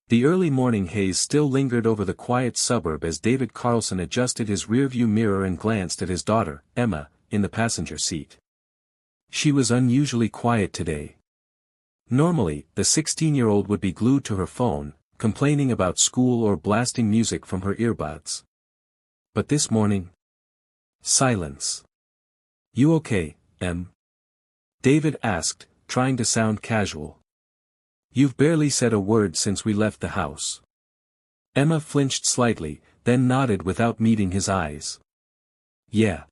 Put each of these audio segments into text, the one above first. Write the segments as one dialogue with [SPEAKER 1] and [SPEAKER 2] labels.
[SPEAKER 1] The early morning haze still lingered over the quiet suburb as David Carlson adjusted his rearview mirror and glanced at his daughter, Emma, in the passenger seat. She was unusually quiet today. Normally, the 16-year-old would be glued to her phone, complaining about school or blasting music from her earbuds. But this morning? Silence. "You okay, Em?" David asked, trying to sound casual. "You've barely said a word since we left the house." Emma flinched slightly, then nodded without meeting his eyes. "Yeah.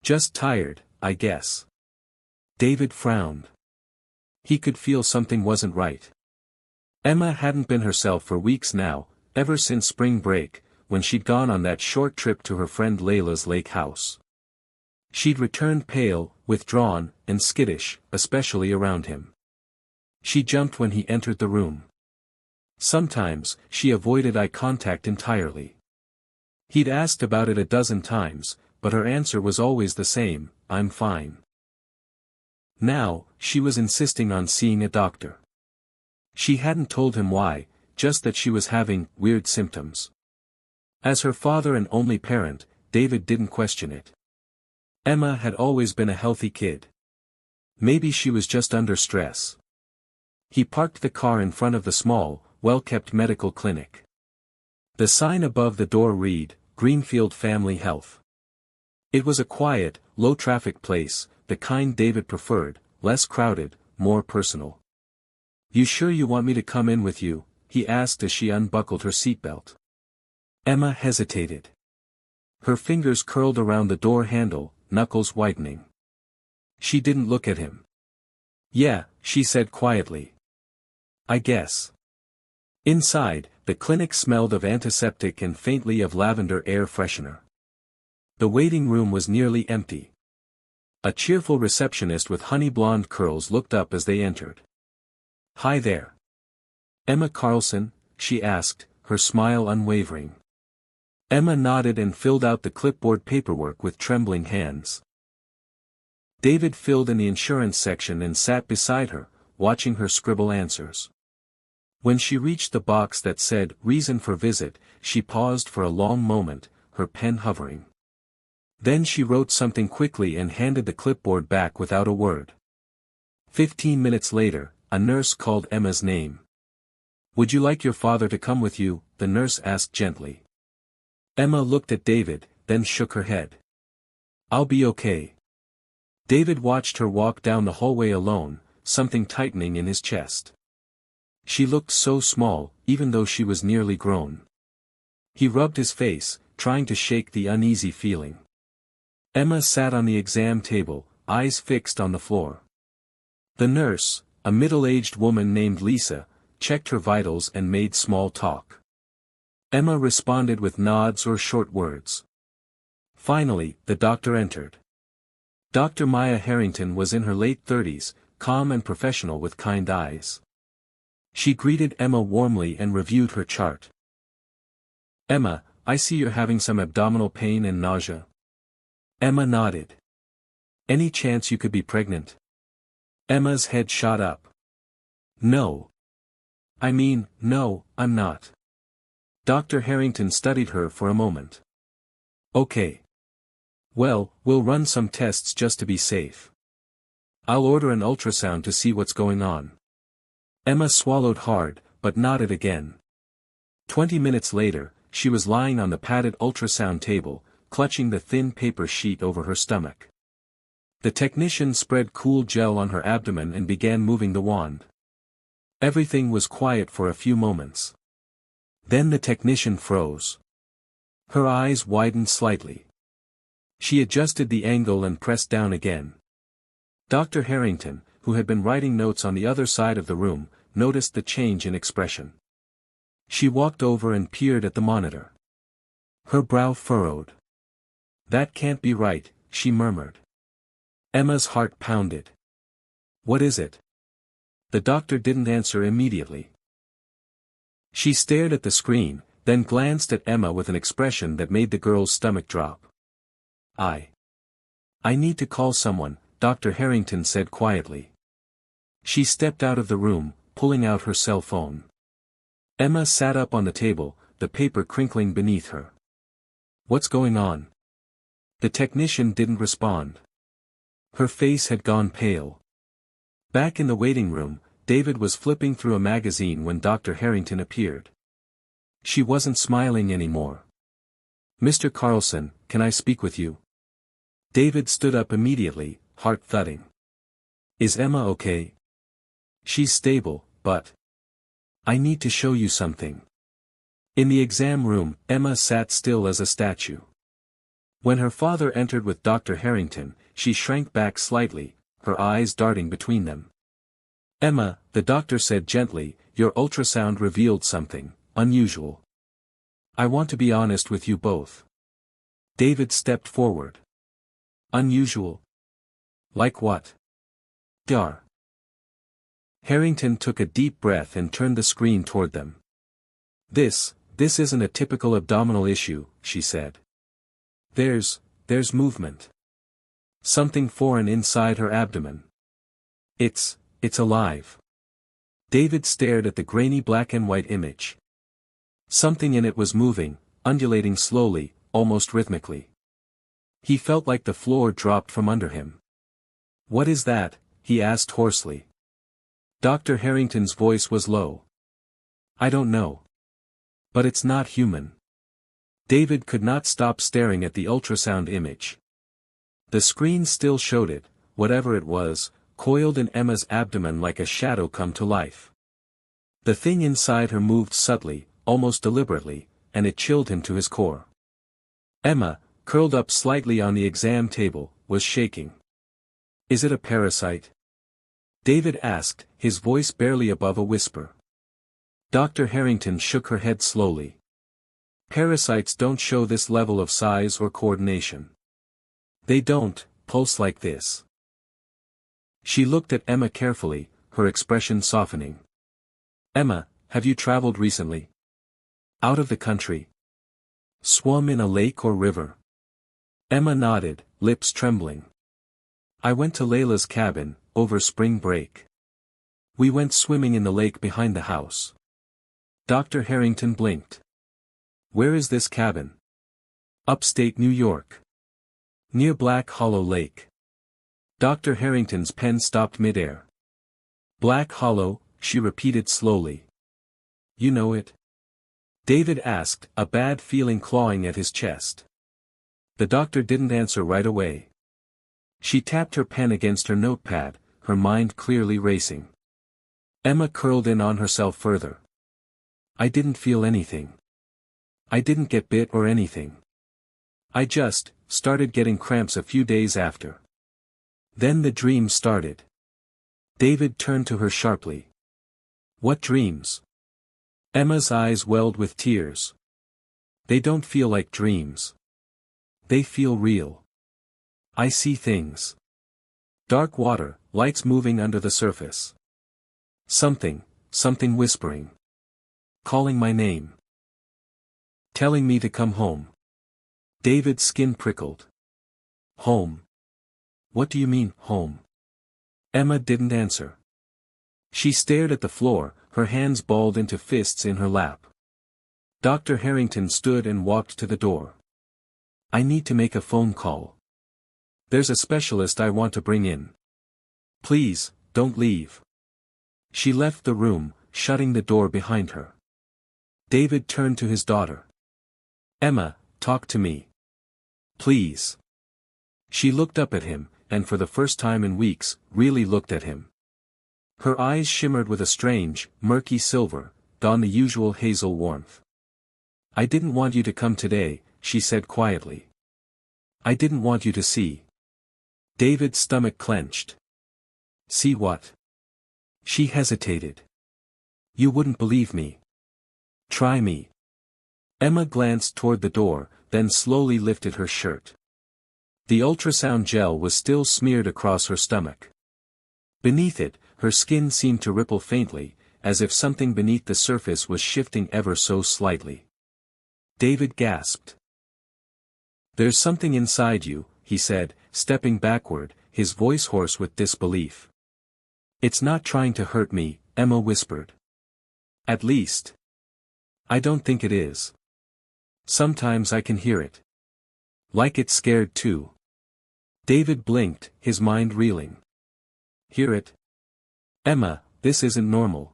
[SPEAKER 1] Just tired, I guess." David frowned. He could feel something wasn't right. Emma hadn't been herself for weeks now, ever since spring break, when she'd gone on that short trip to her friend Layla's lake house. She'd returned pale, withdrawn, and skittish, especially around him. She jumped when he entered the room. Sometimes, she avoided eye contact entirely. He'd asked about it a dozen times, but her answer was always the same, "I'm fine." Now, she was insisting on seeing a doctor. She hadn't told him why, just that she was having weird symptoms. As her father and only parent, David didn't question it. Emma had always been a healthy kid. Maybe she was just under stress. He parked the car in front of the small, well-kept medical clinic. The sign above the door read, "Greenfield Family Health." It was a quiet, low-traffic place, the kind David preferred, less crowded, more personal. "You sure you want me to come in with you?" he asked as she unbuckled her seatbelt. Emma hesitated. Her fingers curled around the door handle, knuckles whitening. She didn't look at him. "Yeah," she said quietly. "I guess." Inside, the clinic smelled of antiseptic and faintly of lavender air freshener. The waiting room was nearly empty. A cheerful receptionist with honey blonde curls looked up as they entered. "Hi there. Emma Carlson?" she asked, her smile unwavering. Emma nodded and filled out the clipboard paperwork with trembling hands. David filled in the insurance section and sat beside her, watching her scribble answers. When she reached the box that said, "Reason for visit," she paused for a long moment, her pen hovering. Then she wrote something quickly and handed the clipboard back without a word. 15 minutes later, a nurse called Emma's name. "Would you like your father to come with you?" the nurse asked gently. Emma looked at David, then shook her head. "I'll be okay." David watched her walk down the hallway alone, something tightening in his chest. She looked so small, even though she was nearly grown. He rubbed his face, trying to shake the uneasy feeling. Emma sat on the exam table, eyes fixed on the floor. The nurse, a middle-aged woman named Lisa, checked her vitals and made small talk. Emma responded with nods or short words. Finally, the doctor entered. Dr. Maya Harrington was in her late 30s, calm and professional with kind eyes. She greeted Emma warmly and reviewed her chart. "Emma, I see you're having some abdominal pain and nausea." Emma nodded. "Any chance you could be pregnant?" Emma's head shot up. "No. No, I'm not." Dr. Harrington studied her for a moment. "Okay. Well, we'll run some tests just to be safe. I'll order an ultrasound to see what's going on." Emma swallowed hard, but nodded again. 20 minutes later, she was lying on the padded ultrasound table, clutching the thin paper sheet over her stomach. The technician spread cool gel on her abdomen and began moving the wand. Everything was quiet for a few moments. Then the technician froze. Her eyes widened slightly. She adjusted the angle and pressed down again. Dr. Harrington, who had been writing notes on the other side of the room, noticed the change in expression. She walked over and peered at the monitor. Her brow furrowed. "That can't be right," she murmured. Emma's heart pounded. "What is it?" The doctor didn't answer immediately. She stared at the screen, then glanced at Emma with an expression that made the girl's stomach drop. I need to call someone," Dr. Harrington said quietly. She stepped out of the room, pulling out her cell phone. Emma sat up on the table, the paper crinkling beneath her. What's going on? The technician didn't respond. Her face had gone pale. Back in the waiting room, David was flipping through a magazine when Dr. Harrington appeared. She wasn't smiling anymore. Mr. Carlson, can I speak with you? David stood up immediately, heart thudding. Is Emma okay? She's stable, but I need to show you something. In the exam room, Emma sat still as a statue. When her father entered with Dr. Harrington, she shrank back slightly, her eyes darting between them. Emma, the doctor said gently, your ultrasound revealed something unusual. I want to be honest with you both. David stepped forward. Unusual? Like what? Dar. Harrington took a deep breath and turned the screen toward them. This isn't a typical abdominal issue, she said. There's movement. Something foreign inside her abdomen. It's alive. David stared at the grainy black and white image. Something in it was moving, undulating slowly, almost rhythmically. He felt like the floor dropped from under him. What is that? He asked hoarsely. Dr. Harrington's voice was low. I don't know. But it's not human. David could not stop staring at the ultrasound image. The screen still showed it, whatever it was, coiled in Emma's abdomen like a shadow come to life. The thing inside her moved subtly, almost deliberately, and it chilled him to his core. Emma, curled up slightly on the exam table, was shaking. Is it a parasite? David asked, his voice barely above a whisper. Dr. Harrington shook her head slowly. Parasites don't show this level of size or coordination. They don't pulse like this. She looked at Emma carefully, her expression softening. Emma, have you traveled recently? Out of the country? Swum in a lake or river? Emma nodded, lips trembling. I went to Layla's cabin, over spring break. We went swimming in the lake behind the house. Dr. Harrington blinked. Where is this cabin? Upstate New York. Near Black Hollow Lake. Dr. Harrington's pen stopped midair. Black Hollow, she repeated slowly. You know it? David asked, a bad feeling clawing at his chest. The doctor didn't answer right away. She tapped her pen against her notepad, her mind clearly racing. Emma curled in on herself further. I didn't feel anything. I didn't get bit or anything. I just started getting cramps a few days after. Then the dream started. David turned to her sharply. What dreams? Emma's eyes welled with tears. They don't feel like dreams. They feel real. I see things. Dark water, lights moving under the surface. Something whispering. Calling my name. Telling me to come home. David's skin prickled. Home. What do you mean, home? Emma didn't answer. She stared at the floor, her hands balled into fists in her lap. Dr. Harrington stood and walked to the door. I need to make a phone call. There's a specialist I want to bring in. Please, don't leave. She left the room, shutting the door behind her. David turned to his daughter. Emma, talk to me. Please. She looked up at him, and for the first time in weeks, really looked at him. Her eyes shimmered with a strange, murky silver, gone the usual hazel warmth. I didn't want you to come today, she said quietly. I didn't want you to see. David's stomach clenched. See what? She hesitated. You wouldn't believe me. Try me. Emma glanced toward the door, then slowly lifted her shirt. The ultrasound gel was still smeared across her stomach. Beneath it, her skin seemed to ripple faintly, as if something beneath the surface was shifting ever so slightly. David gasped. There's something inside you, he said, stepping backward, his voice hoarse with disbelief. It's not trying to hurt me, Emma whispered. At least. I don't think it is. Sometimes I can hear it. Like it's scared too. David blinked, his mind reeling. Hear it? Emma, this isn't normal.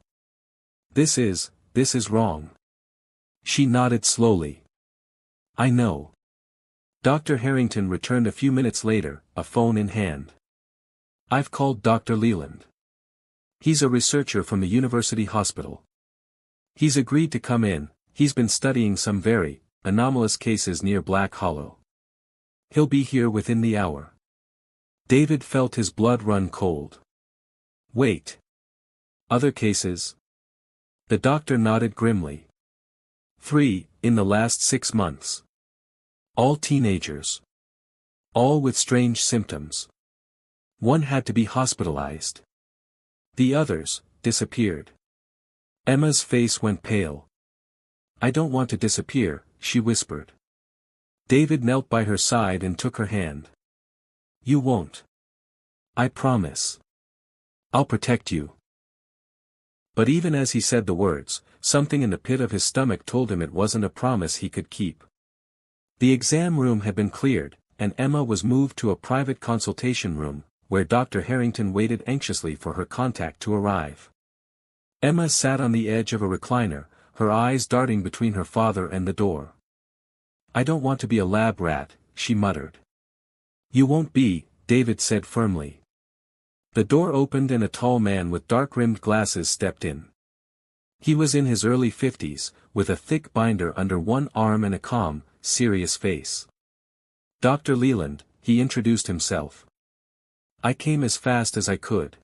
[SPEAKER 1] This is wrong. She nodded slowly. I know. Dr. Harrington returned a few minutes later, a phone in hand. I've called Dr. Leland. He's a researcher from the university hospital. He's agreed to come in. He's been studying some very anomalous cases near Black Hollow. He'll be here within the hour. David felt his blood run cold. Wait. Other cases? The doctor nodded grimly. 3, in the last 6 months. All teenagers. All with strange symptoms. One had to be hospitalized. The others disappeared. Emma's face went pale. I don't want to disappear, she whispered. David knelt by her side and took her hand. You won't. I promise. I'll protect you. But even as he said the words, something in the pit of his stomach told him it wasn't a promise he could keep. The exam room had been cleared, and Emma was moved to a private consultation room, where Dr. Harrington waited anxiously for her contact to arrive. Emma sat on the edge of a recliner, her eyes darting between her father and the door. I don't want to be a lab rat, she muttered. You won't be, David said firmly. The door opened and a tall man with dark-rimmed glasses stepped in. He was in his early 50s, with a thick binder under one arm and a calm, serious face. Dr. Leland, he introduced himself. I came as fast as I could.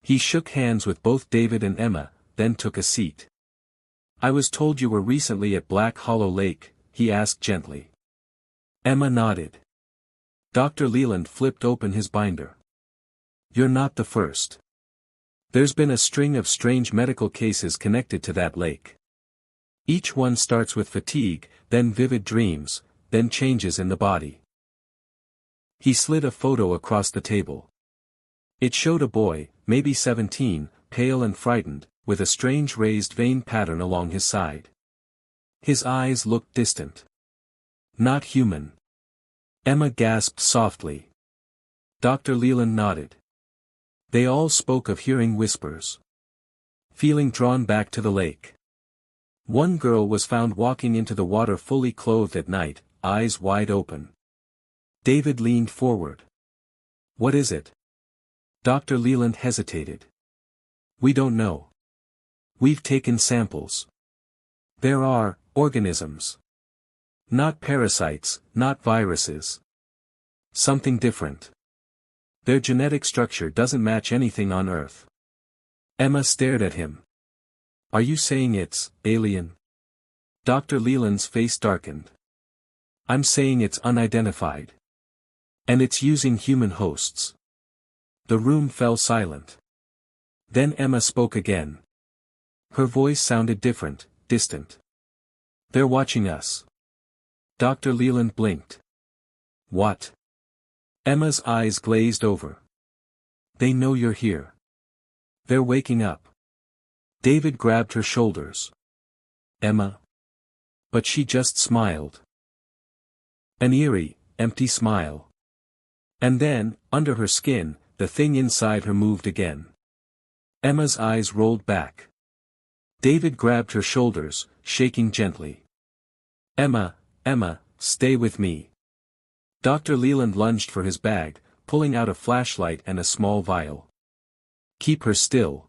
[SPEAKER 1] He shook hands with both David and Emma, then took a seat. I was told you were recently at Black Hollow Lake, he asked gently. Emma nodded. Dr. Leland flipped open his binder. You're not the first. There's been a string of strange medical cases connected to that lake. Each one starts with fatigue, then vivid dreams, then changes in the body. He slid a photo across the table. It showed a boy, maybe 17, pale and frightened, with a strange raised vein pattern along his side. His eyes looked distant. Not human. Emma gasped softly. Dr. Leland nodded. They all spoke of hearing whispers. Feeling drawn back to the lake. One girl was found walking into the water fully clothed at night, eyes wide open. David leaned forward. What is it? Dr. Leland hesitated. We don't know. We've taken samples. There are organisms. Not parasites, not viruses. Something different. Their genetic structure doesn't match anything on Earth. Emma stared at him. Are you saying it's alien? Dr. Leland's face darkened. I'm saying it's unidentified. And it's using human hosts. The room fell silent. Then Emma spoke again. Her voice sounded different, distant. They're watching us. Dr. Leland blinked. What? Emma's eyes glazed over. They know you're here. They're waking up. David grabbed her shoulders. Emma. But she just smiled. An eerie, empty smile. And then, under her skin, the thing inside her moved again. Emma's eyes rolled back. David grabbed her shoulders, shaking gently. Emma, stay with me. Dr. Leland lunged for his bag, pulling out a flashlight and a small vial. Keep her still.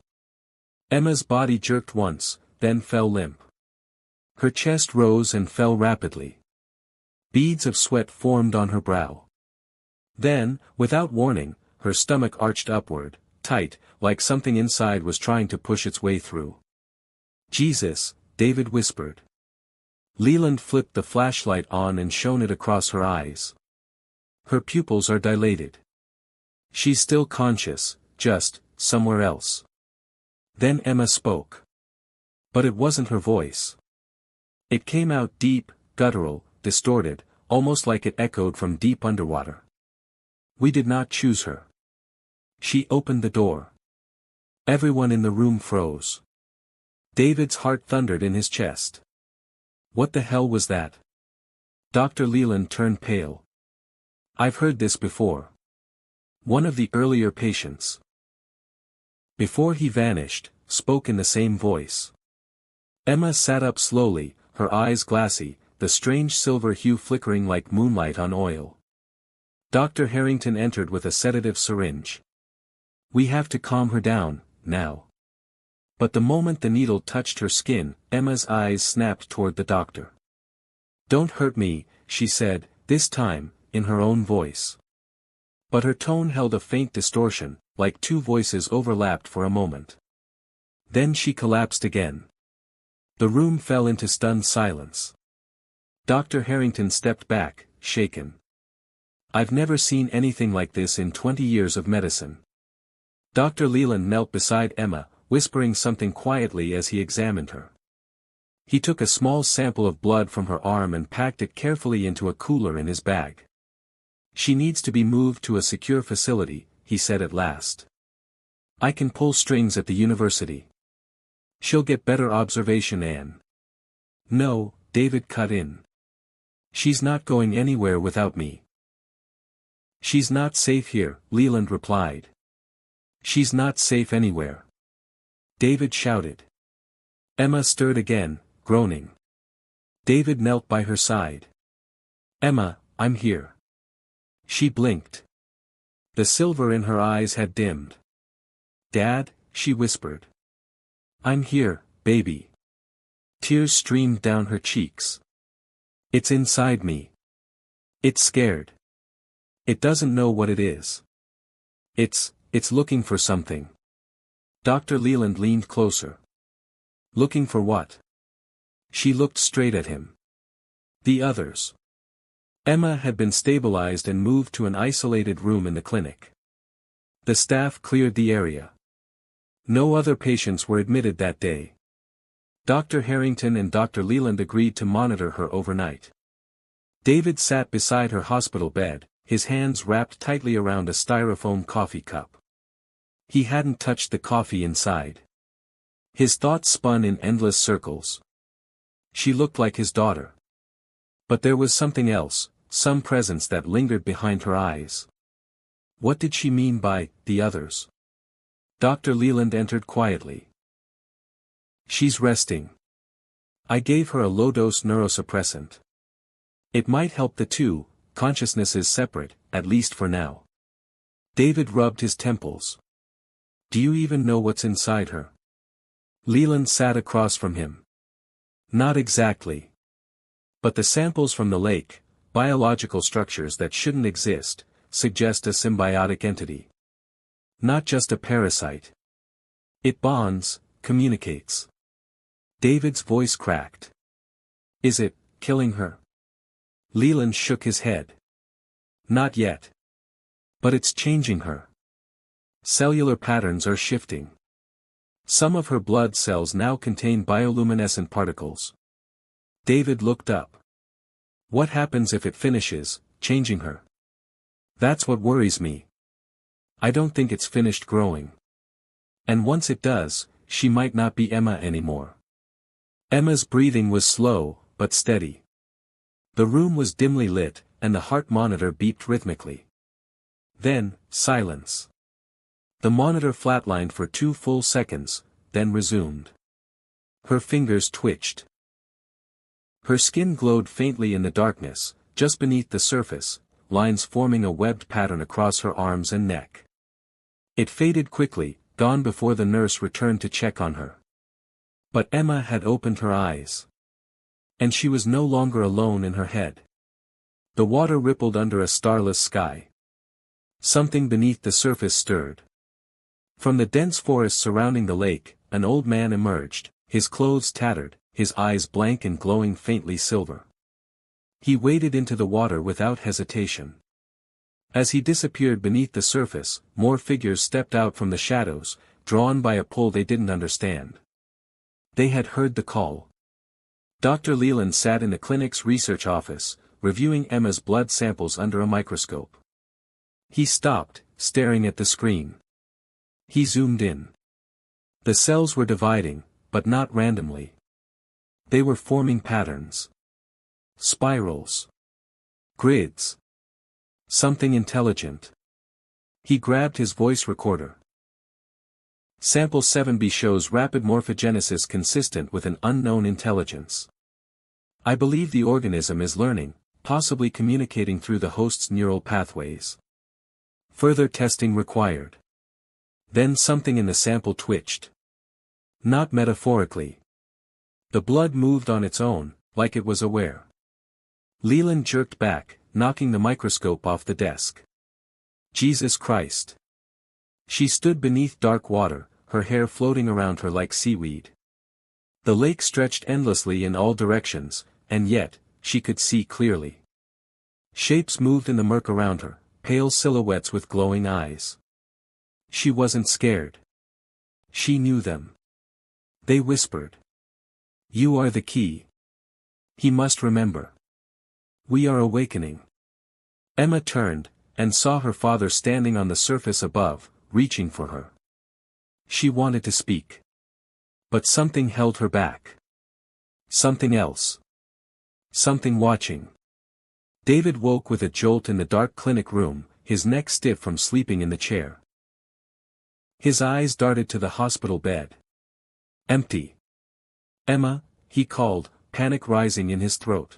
[SPEAKER 1] Emma's body jerked once, then fell limp. Her chest rose and fell rapidly. Beads of sweat formed on her brow. Then, without warning, her stomach arched upward, tight, like something inside was trying to push its way through. Jesus, David whispered. Leland flipped the flashlight on and shone it across her eyes. Her pupils are dilated. She's still conscious, just somewhere else. Then Emma spoke. But it wasn't her voice. It came out deep, guttural, distorted, almost like it echoed from deep underwater. We did not choose her. She opened the door. Everyone in the room froze. David's heart thundered in his chest. What the hell was that? Dr. Leland turned pale. I've heard this before. One of the earlier patients. Before he vanished, spoke in the same voice. Emma sat up slowly, her eyes glassy, the strange silver hue flickering like moonlight on oil. Dr. Harrington entered with a sedative syringe. We have to calm her down, now. But the moment the needle touched her skin, Emma's eyes snapped toward the doctor. Don't hurt me, she said, this time, in her own voice. But her tone held a faint distortion, like two voices overlapped for a moment. Then she collapsed again. The room fell into stunned silence. Dr. Harrington stepped back, shaken. I've never seen anything like this in 20 years of medicine. Dr. Leland knelt beside Emma, whispering something quietly as he examined her. He took a small sample of blood from her arm and packed it carefully into a cooler in his bag. She needs to be moved to a secure facility, he said at last. I can pull strings at the university. She'll get better observation and... No, David cut in. She's not going anywhere without me. She's not safe here, Leland replied. She's not safe anywhere. David shouted. Emma stirred again, groaning. David knelt by her side. Emma, I'm here. She blinked. The silver in her eyes had dimmed. Dad, she whispered. I'm here, baby. Tears streamed down her cheeks. It's inside me. It's scared. It doesn't know what it is. It's looking for something. Dr. Leland leaned closer. Looking for what? She looked straight at him. The others. Emma had been stabilized and moved to an isolated room in the clinic. The staff cleared the area. No other patients were admitted that day. Dr. Harrington and Dr. Leland agreed to monitor her overnight. David sat beside her hospital bed, his hands wrapped tightly around a styrofoam coffee cup. He hadn't touched the coffee inside. His thoughts spun in endless circles. She looked like his daughter. But there was something else, some presence that lingered behind her eyes. What did she mean by, the others? Dr. Leland entered quietly. She's resting. I gave her a low-dose neurosuppressant. It might help the two, consciousness is separate, at least for now. David rubbed his temples. Do you even know what's inside her? Leland sat across from him. Not exactly. But the samples from the lake, biological structures that shouldn't exist, suggest a symbiotic entity. Not just a parasite. It bonds, communicates. David's voice cracked. Is it killing her? Leland shook his head. Not yet. But it's changing her. Cellular patterns are shifting. Some of her blood cells now contain bioluminescent particles. David looked up. What happens if it finishes, changing her? That's what worries me. I don't think it's finished growing. And once it does, she might not be Emma anymore. Emma's breathing was slow, but steady. The room was dimly lit, and the heart monitor beeped rhythmically. Then, silence. The monitor flatlined for 2 full seconds, then resumed. Her fingers twitched. Her skin glowed faintly in the darkness, just beneath the surface, lines forming a webbed pattern across her arms and neck. It faded quickly, gone before the nurse returned to check on her. But Emma had opened her eyes. And she was no longer alone in her head. The water rippled under a starless sky. Something beneath the surface stirred. From the dense forest surrounding the lake, an old man emerged, his clothes tattered, his eyes blank and glowing faintly silver. He waded into the water without hesitation. As he disappeared beneath the surface, more figures stepped out from the shadows, drawn by a pull they didn't understand. They had heard the call. Dr. Leland sat in the clinic's research office, reviewing Emma's blood samples under a microscope. He stopped, staring at the screen. He zoomed in. The cells were dividing, but not randomly. They were forming patterns. Spirals. Grids. Something intelligent. He grabbed his voice recorder. Sample 7B shows rapid morphogenesis consistent with an unknown intelligence. I believe the organism is learning, possibly communicating through the host's neural pathways. Further testing required. Then something in the sample twitched. Not metaphorically. The blood moved on its own, like it was aware. Leland jerked back, knocking the microscope off the desk. Jesus Christ. She stood beneath dark water, her hair floating around her like seaweed. The lake stretched endlessly in all directions, and yet, she could see clearly. Shapes moved in the murk around her, pale silhouettes with glowing eyes. She wasn't scared. She knew them. They whispered. You are the key. He must remember. We are awakening. Emma turned, and saw her father standing on the surface above, reaching for her. She wanted to speak. But something held her back. Something else. Something watching. David woke with a jolt in the dark clinic room, his neck stiff from sleeping in the chair. His eyes darted to the hospital bed. Empty. Emma, he called, panic rising in his throat.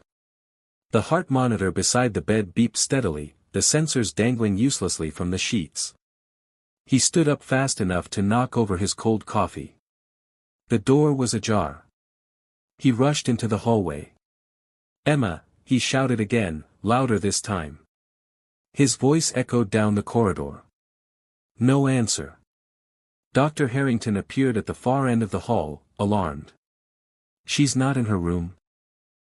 [SPEAKER 1] The heart monitor beside the bed beeped steadily, the sensors dangling uselessly from the sheets. He stood up fast enough to knock over his cold coffee. The door was ajar. He rushed into the hallway. Emma, he shouted again, louder this time. His voice echoed down the corridor. No answer. Dr. Harrington appeared at the far end of the hall, alarmed. She's not in her room.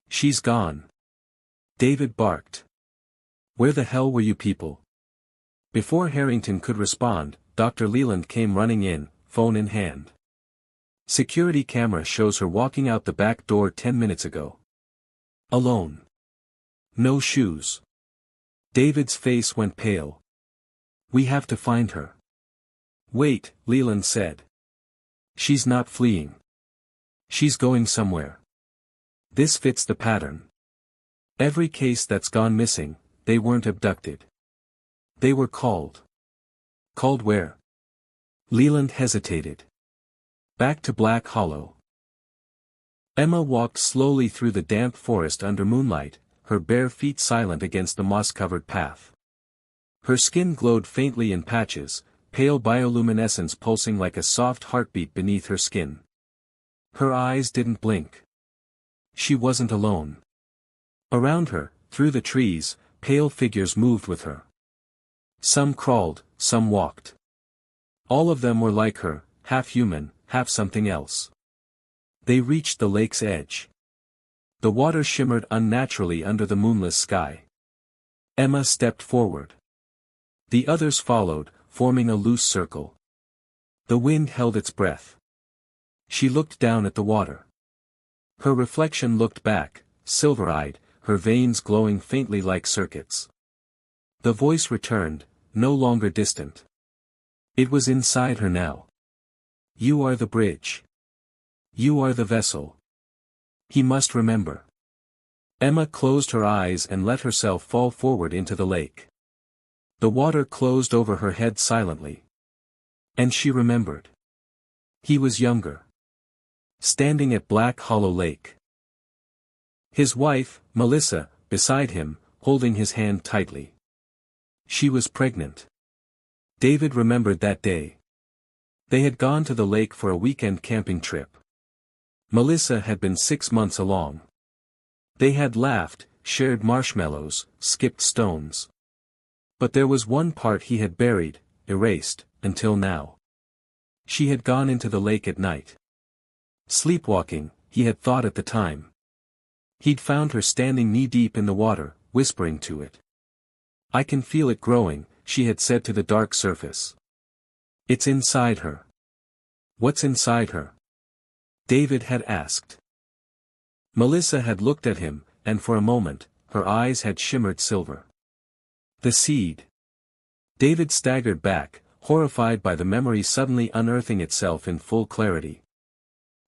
[SPEAKER 1] She's gone. David barked. Where the hell were you people? Before Harrington could respond, Dr. Leland came running in, phone in hand. Security camera shows her walking out the back door 10 minutes ago. Alone. No shoes. David's face went pale. We have to find her. Wait, Leland said. She's not fleeing. She's going somewhere. This fits the pattern. Every case that's gone missing, they weren't abducted. They were called. Called where? Leland hesitated. Back to Black Hollow. Emma walked slowly through the damp forest under moonlight, her bare feet silent against the moss-covered path. Her skin glowed faintly in patches, pale bioluminescence pulsing like a soft heartbeat beneath her skin. Her eyes didn't blink. She wasn't alone. Around her, through the trees, pale figures moved with her. Some crawled, some walked. All of them were like her, half human, half something else. They reached the lake's edge. The water shimmered unnaturally under the moonless sky. Emma stepped forward. The others followed, forming a loose circle. The wind held its breath. She looked down at the water. Her reflection looked back, silver-eyed, her veins glowing faintly like circuits. The voice returned, no longer distant. It was inside her now. You are the bridge. You are the vessel. He must remember. Emma closed her eyes and let herself fall forward into the lake. The water closed over her head silently. And she remembered. He was younger. Standing at Black Hollow Lake. His wife, Melissa, beside him, holding his hand tightly. She was pregnant. David remembered that day. They had gone to the lake for a weekend camping trip. Melissa had been 6 months along. They had laughed, shared marshmallows, skipped stones. But there was one part he had buried, erased, until now. She had gone into the lake at night. Sleepwalking, he had thought at the time. He'd found her standing knee-deep in the water, whispering to it. I can feel it growing, she had said to the dark surface. It's inside her. What's inside her? David had asked. Melissa had looked at him, and for a moment, her eyes had shimmered silver. The seed. David staggered back, horrified by the memory suddenly unearthing itself in full clarity.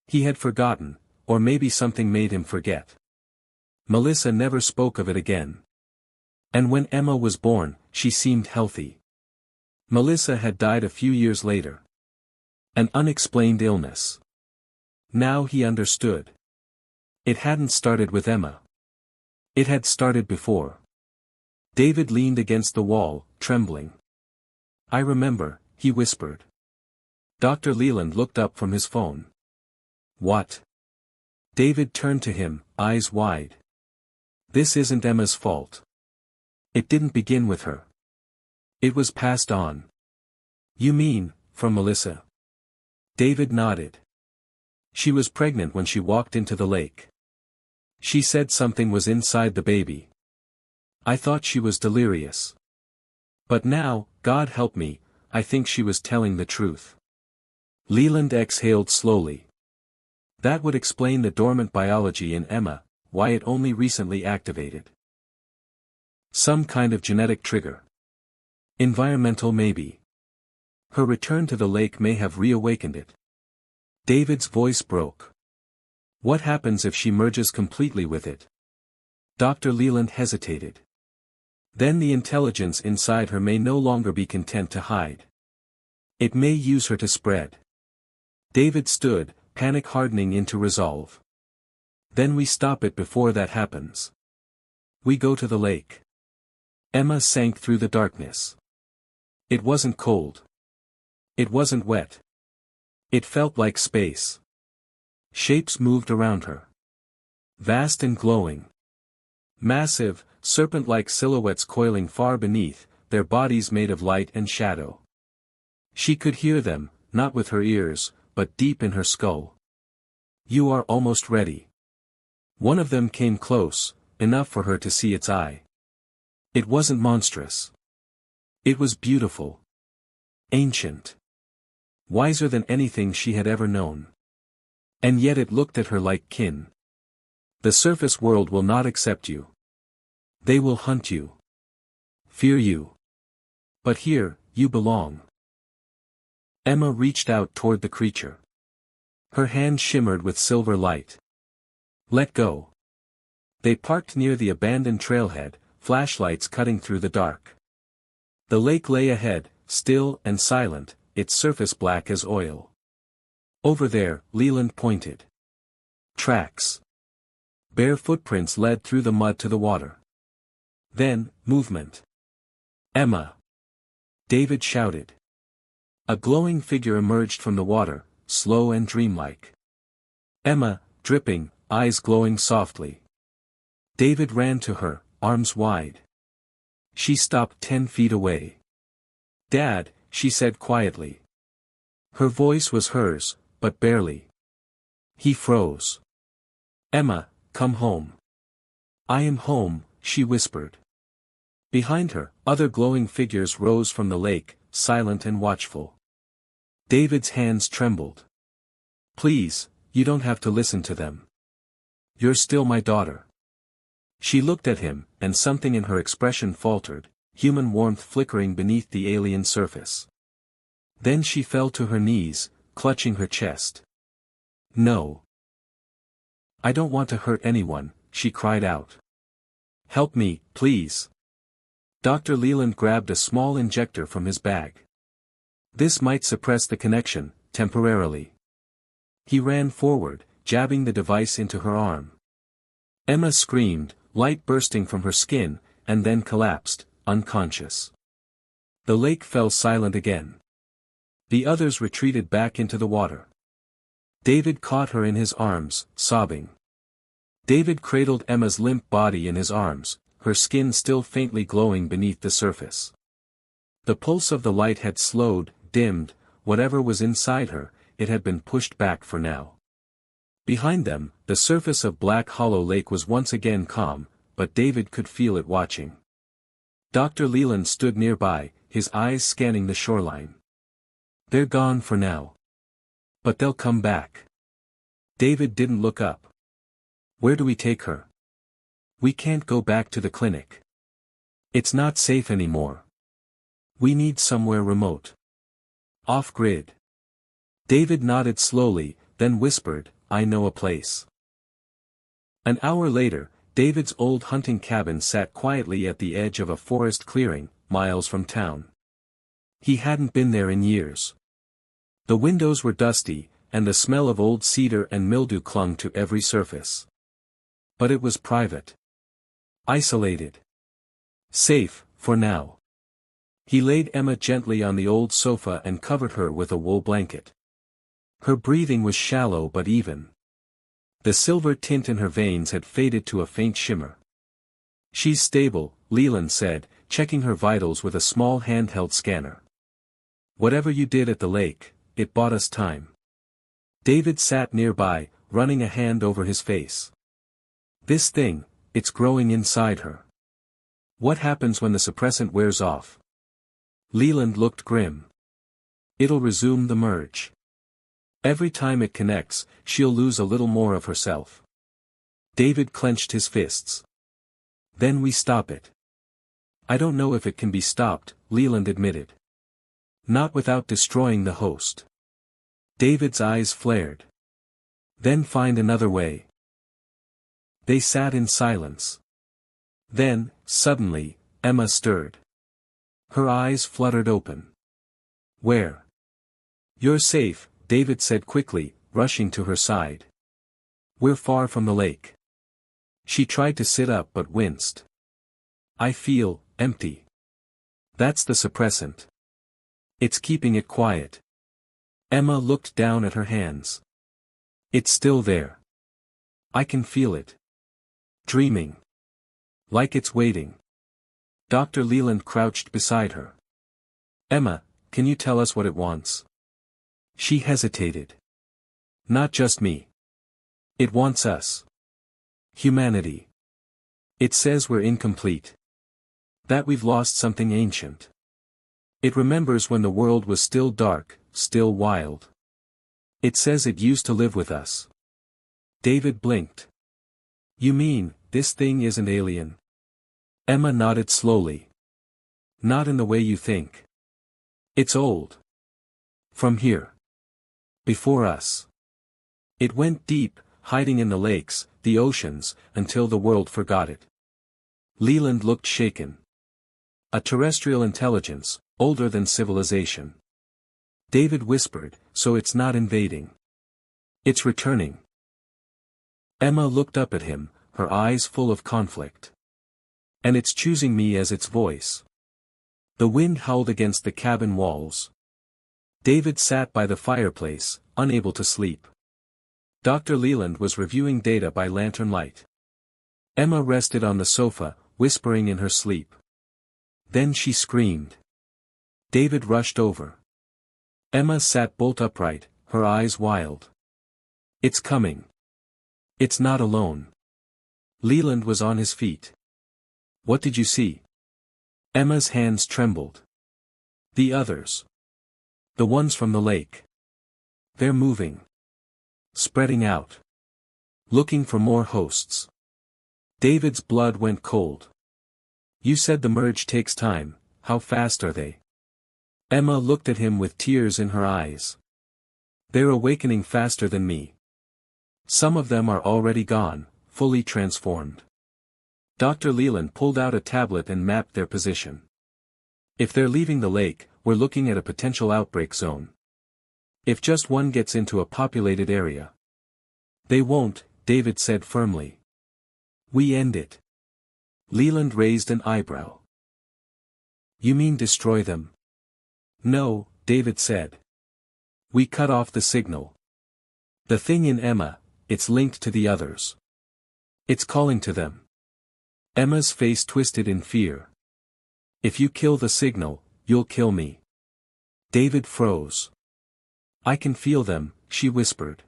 [SPEAKER 1] He had forgotten, or maybe something made him forget. Melissa never spoke of it again. And when Emma was born, she seemed healthy. Melissa had died a few years later. An unexplained illness. Now he understood. It hadn't started with Emma. It had started before. David leaned against the wall, trembling. "I remember," he whispered. Dr. Leland looked up from his phone. "What?" David turned to him, eyes wide. "This isn't Emma's fault. It didn't begin with her. It was passed on." "You mean, from Melissa?" David nodded. "She was pregnant when she walked into the lake. She said something was inside the baby. I thought she was delirious. But now, God help me, I think she was telling the truth." Leland exhaled slowly. That would explain the dormant biology in Emma, why it only recently activated. Some kind of genetic trigger. Environmental maybe. Her return to the lake may have reawakened it. David's voice broke. "What happens if she merges completely with it?" Dr. Leland hesitated. "Then the intelligence inside her may no longer be content to hide. It may use her to spread." David stood, panic hardening into resolve. "Then we stop it before that happens. We go to the lake." Emma sank through the darkness. It wasn't cold. It wasn't wet. It felt like space. Shapes moved around her. Vast and glowing. Massive, serpent-like silhouettes coiling far beneath, their bodies made of light and shadow. She could hear them, not with her ears, but deep in her skull. "You are almost ready." One of them came close, enough for her to see its eye. It wasn't monstrous. It was beautiful. Ancient. Wiser than anything she had ever known. And yet it looked at her like kin. "The surface world will not accept you. They will hunt you. Fear you. But here, you belong." Emma reached out toward the creature. Her hand shimmered with silver light. "Let go." They parked near the abandoned trailhead, flashlights cutting through the dark. The lake lay ahead, still and silent, its surface black as oil. "Over there," Leland pointed. Tracks. Bare footprints led through the mud to the water. Then, movement. "Emma!" David shouted. A glowing figure emerged from the water, slow and dreamlike. Emma, dripping, eyes glowing softly. David ran to her, arms wide. She stopped 10 feet away. "Dad," she said quietly. Her voice was hers, but barely. He froze. "Emma, come home." "I am home," she whispered. Behind her, other glowing figures rose from the lake, silent and watchful. David's hands trembled. "Please, you don't have to listen to them. You're still my daughter." She looked at him, and something in her expression faltered, human warmth flickering beneath the alien surface. Then she fell to her knees, clutching her chest. "No. I don't want to hurt anyone," she cried out. "Help me, please." Dr. Leland grabbed a small injector from his bag. This might suppress the connection, temporarily. He ran forward, jabbing the device into her arm. Emma screamed, light bursting from her skin, and then collapsed, unconscious. The lake fell silent again. The others retreated back into the water. David caught her in his arms, sobbing. David cradled Emma's limp body in his arms, her skin still faintly glowing beneath the surface. The pulse of the light had slowed, dimmed, whatever was inside her, it had been pushed back for now. Behind them, the surface of Black Hollow Lake was once again calm, but David could feel it watching. Dr. Leland stood nearby, his eyes scanning the shoreline. "They're gone for now. But they'll come back." David didn't look up. "Where do we take her?" "We can't go back to the clinic. It's not safe anymore. We need somewhere remote. Off-grid." David nodded slowly, then whispered, "I know a place." An hour later, David's old hunting cabin sat quietly at the edge of a forest clearing, miles from town. He hadn't been there in years. The windows were dusty, and the smell of old cedar and mildew clung to every surface. But it was private. Isolated. Safe, for now. He laid Emma gently on the old sofa and covered her with a wool blanket. Her breathing was shallow but even. The silver tint in her veins had faded to a faint shimmer. "She's stable," Leland said, checking her vitals with a small handheld scanner. "Whatever you did at the lake, it bought us time." David sat nearby, running a hand over his face. "This thing, it's growing inside her. What happens when the suppressant wears off?" Leland looked grim. "It'll resume the merge. Every time it connects, she'll lose a little more of herself." David clenched his fists. "Then we stop it." "I don't know if it can be stopped," Leland admitted. "Not without destroying the host." David's eyes flared. "Then find another way." They sat in silence. Then, suddenly, Emma stirred. Her eyes fluttered open. "Where?" "You're safe," David said quickly, rushing to her side. "We're far from the lake." She tried to sit up but winced. "I feel empty." "That's the suppressant. It's keeping it quiet." Emma looked down at her hands. "It's still there. I can feel it. Dreaming. Like it's waiting." Dr. Leland crouched beside her. "Emma, can you tell us what it wants?" She hesitated. "Not just me. It wants us. Humanity. It says we're incomplete. That we've lost something ancient. It remembers when the world was still dark, still wild. It says it used to live with us." David blinked. "You mean, this thing isn't alien?" Emma nodded slowly. "Not in the way you think. It's old. From here. Before us. It went deep, hiding in the lakes, the oceans, until the world forgot it." Leland looked shaken. "A terrestrial intelligence, older than civilization." David whispered, "So it's not invading. It's returning." Emma looked up at him, her eyes full of conflict. "And it's choosing me as its voice." The wind howled against the cabin walls. David sat by the fireplace, unable to sleep. Dr. Leland was reviewing data by lantern light. Emma rested on the sofa, whispering in her sleep. Then she screamed. David rushed over. Emma sat bolt upright, her eyes wild. "It's coming. It's not alone." Leland was on his feet. "What did you see?" Emma's hands trembled. "The others. The ones from the lake. They're moving. Spreading out. Looking for more hosts." David's blood went cold. "You said the merge takes time, how fast are they?" Emma looked at him with tears in her eyes. "They're awakening faster than me. Some of them are already gone, fully transformed." Dr. Leland pulled out a tablet and mapped their position. "If they're leaving the lake, we're looking at a potential outbreak zone. If just one gets into a populated area." "They won't," David said firmly. "We end it." Leland raised an eyebrow. "You mean destroy them?" "No," David said. "We cut off the signal. The thing in Emma, it's linked to the others. It's calling to them." Emma's face twisted in fear. "If you kill the signal, you'll kill me." David froze. "I can feel them," she whispered.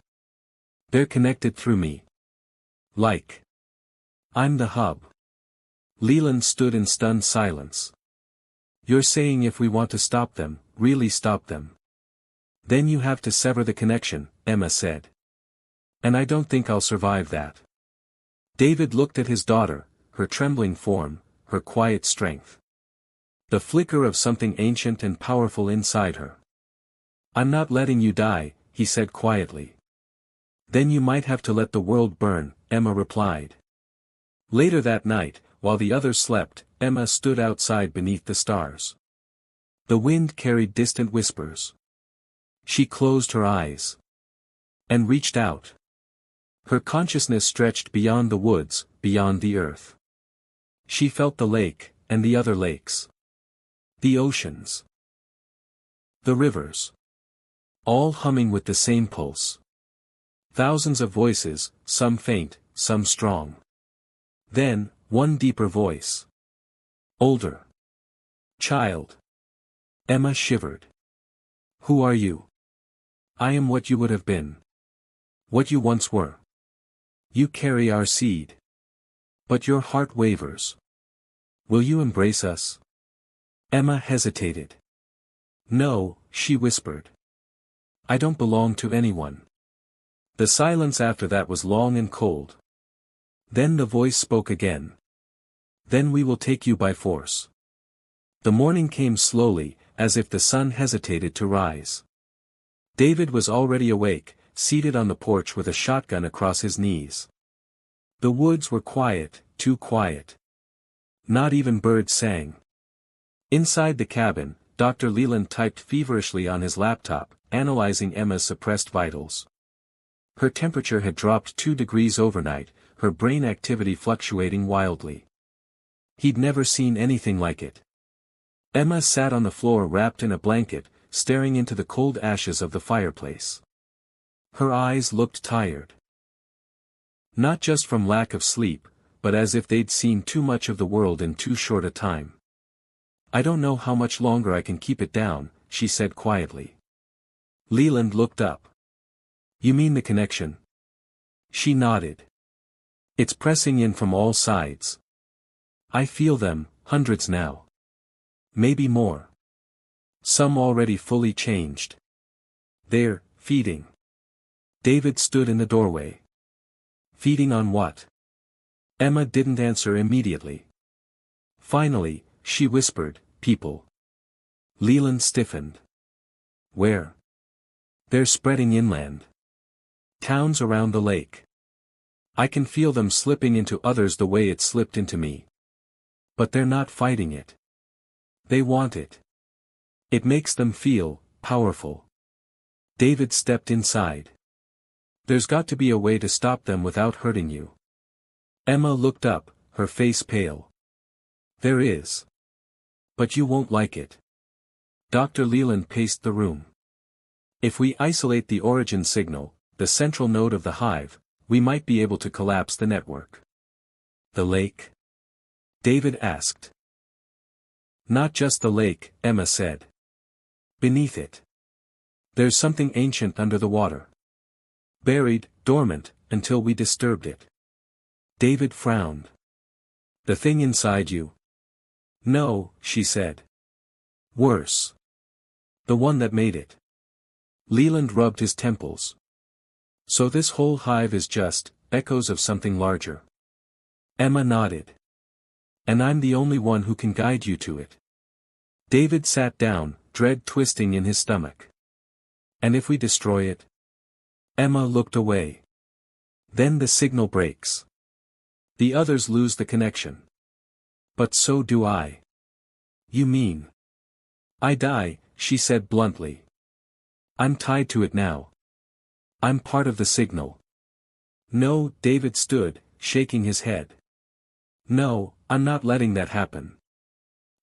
[SPEAKER 1] "They're connected through me. Like I'm the hub." Leland stood in stunned silence. "You're saying if we want to stop them, really stop them? Then you have to sever the connection," Emma said. "And I don't think I'll survive that." David looked at his daughter, her trembling form, her quiet strength. The flicker of something ancient and powerful inside her. "I'm not letting you die," he said quietly. Then you might have to let the world burn, Emma replied. Later that night, while the others slept, Emma stood outside beneath the stars. The wind carried distant whispers. She closed her eyes and reached out. Her consciousness stretched beyond the woods, beyond the earth. She felt the lake, and the other lakes. The oceans. The rivers. All humming with the same pulse. Thousands of voices, some faint, some strong. Then, one deeper voice. Older. Child. Emma shivered. Who are you? I am what you would have been. What you once were. You carry our seed. But your heart wavers. Will you embrace us? Emma hesitated. No, she whispered. I don't belong to anyone. The silence after that was long and cold. Then the voice spoke again. Then we will take you by force. The morning came slowly, as if the sun hesitated to rise. David was already awake, seated on the porch with a shotgun across his knees. The woods were quiet, too quiet. Not even birds sang. Inside the cabin, Dr. Leland typed feverishly on his laptop, analyzing Emma's suppressed vitals. Her temperature had dropped 2 degrees overnight, her brain activity fluctuating wildly. He'd never seen anything like it. Emma sat on the floor wrapped in a blanket, staring into the cold ashes of the fireplace. Her eyes looked tired. Not just from lack of sleep, but as if they'd seen too much of the world in too short a time. I don't know how much longer I can keep it down, she said quietly. Leland looked up. You mean the connection? She nodded. It's pressing in from all sides. I feel them, hundreds now. Maybe more. Some already fully changed. They're feeding. David stood in the doorway. Feeding on what? Emma didn't answer immediately. Finally, she whispered, people. Leland stiffened. Where? They're spreading inland. Towns around the lake. I can feel them slipping into others the way it slipped into me. But they're not fighting it. They want it. It makes them feel powerful. David stepped inside. There's got to be a way to stop them without hurting you. Emma looked up, her face pale. There is. But you won't like it. Dr. Leland paced the room. If we isolate the origin signal, the central node of the hive, we might be able to collapse the network. The lake? David asked. Not just the lake, Emma said. Beneath it. There's something ancient under the water. Buried, dormant, until we disturbed it. David frowned. The thing inside you? No, she said. Worse. The one that made it. Leland rubbed his temples. So this whole hive is just echoes of something larger. Emma nodded. And I'm the only one who can guide you to it. David sat down, dread twisting in his stomach. And if we destroy it? Emma looked away. Then the signal breaks. The others lose the connection. But so do I. You mean? I die, she said bluntly. I'm tied to it now. I'm part of the signal. No, David stood, shaking his head. No, I'm not letting that happen.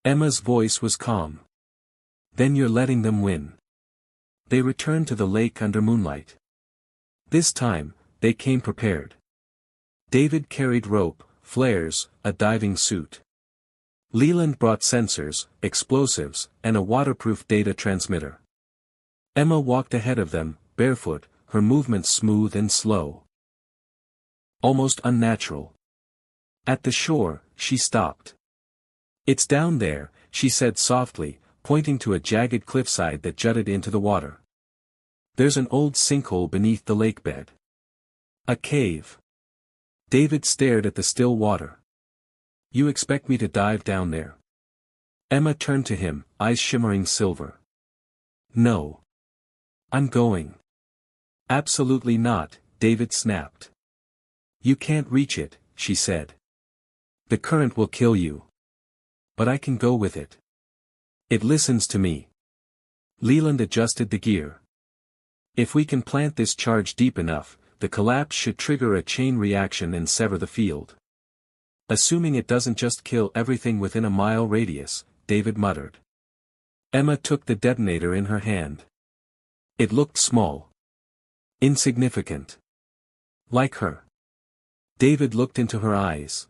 [SPEAKER 1] Emma's voice was calm. Then you're letting them win. They returned to the lake under moonlight. This time, they came prepared. David carried rope, flares, a diving suit. Leland brought sensors, explosives, and a waterproof data transmitter. Emma walked ahead of them, barefoot, her movements smooth and slow. Almost unnatural. At the shore, she stopped. It's down there, she said softly, pointing to a jagged cliffside that jutted into the water. There's an old sinkhole beneath the lake bed. A cave. David stared at the still water. You expect me to dive down there? Emma turned to him, eyes shimmering silver. No. I'm going. Absolutely not, David snapped. You can't reach it, she said. The current will kill you. But I can go with it. It listens to me. Leland adjusted the gear. If we can plant this charge deep enough, the collapse should trigger a chain reaction and sever the field. Assuming it doesn't just kill everything within a mile radius, David muttered. Emma took the detonator in her hand. It looked small. Insignificant. Like her. David looked into her eyes.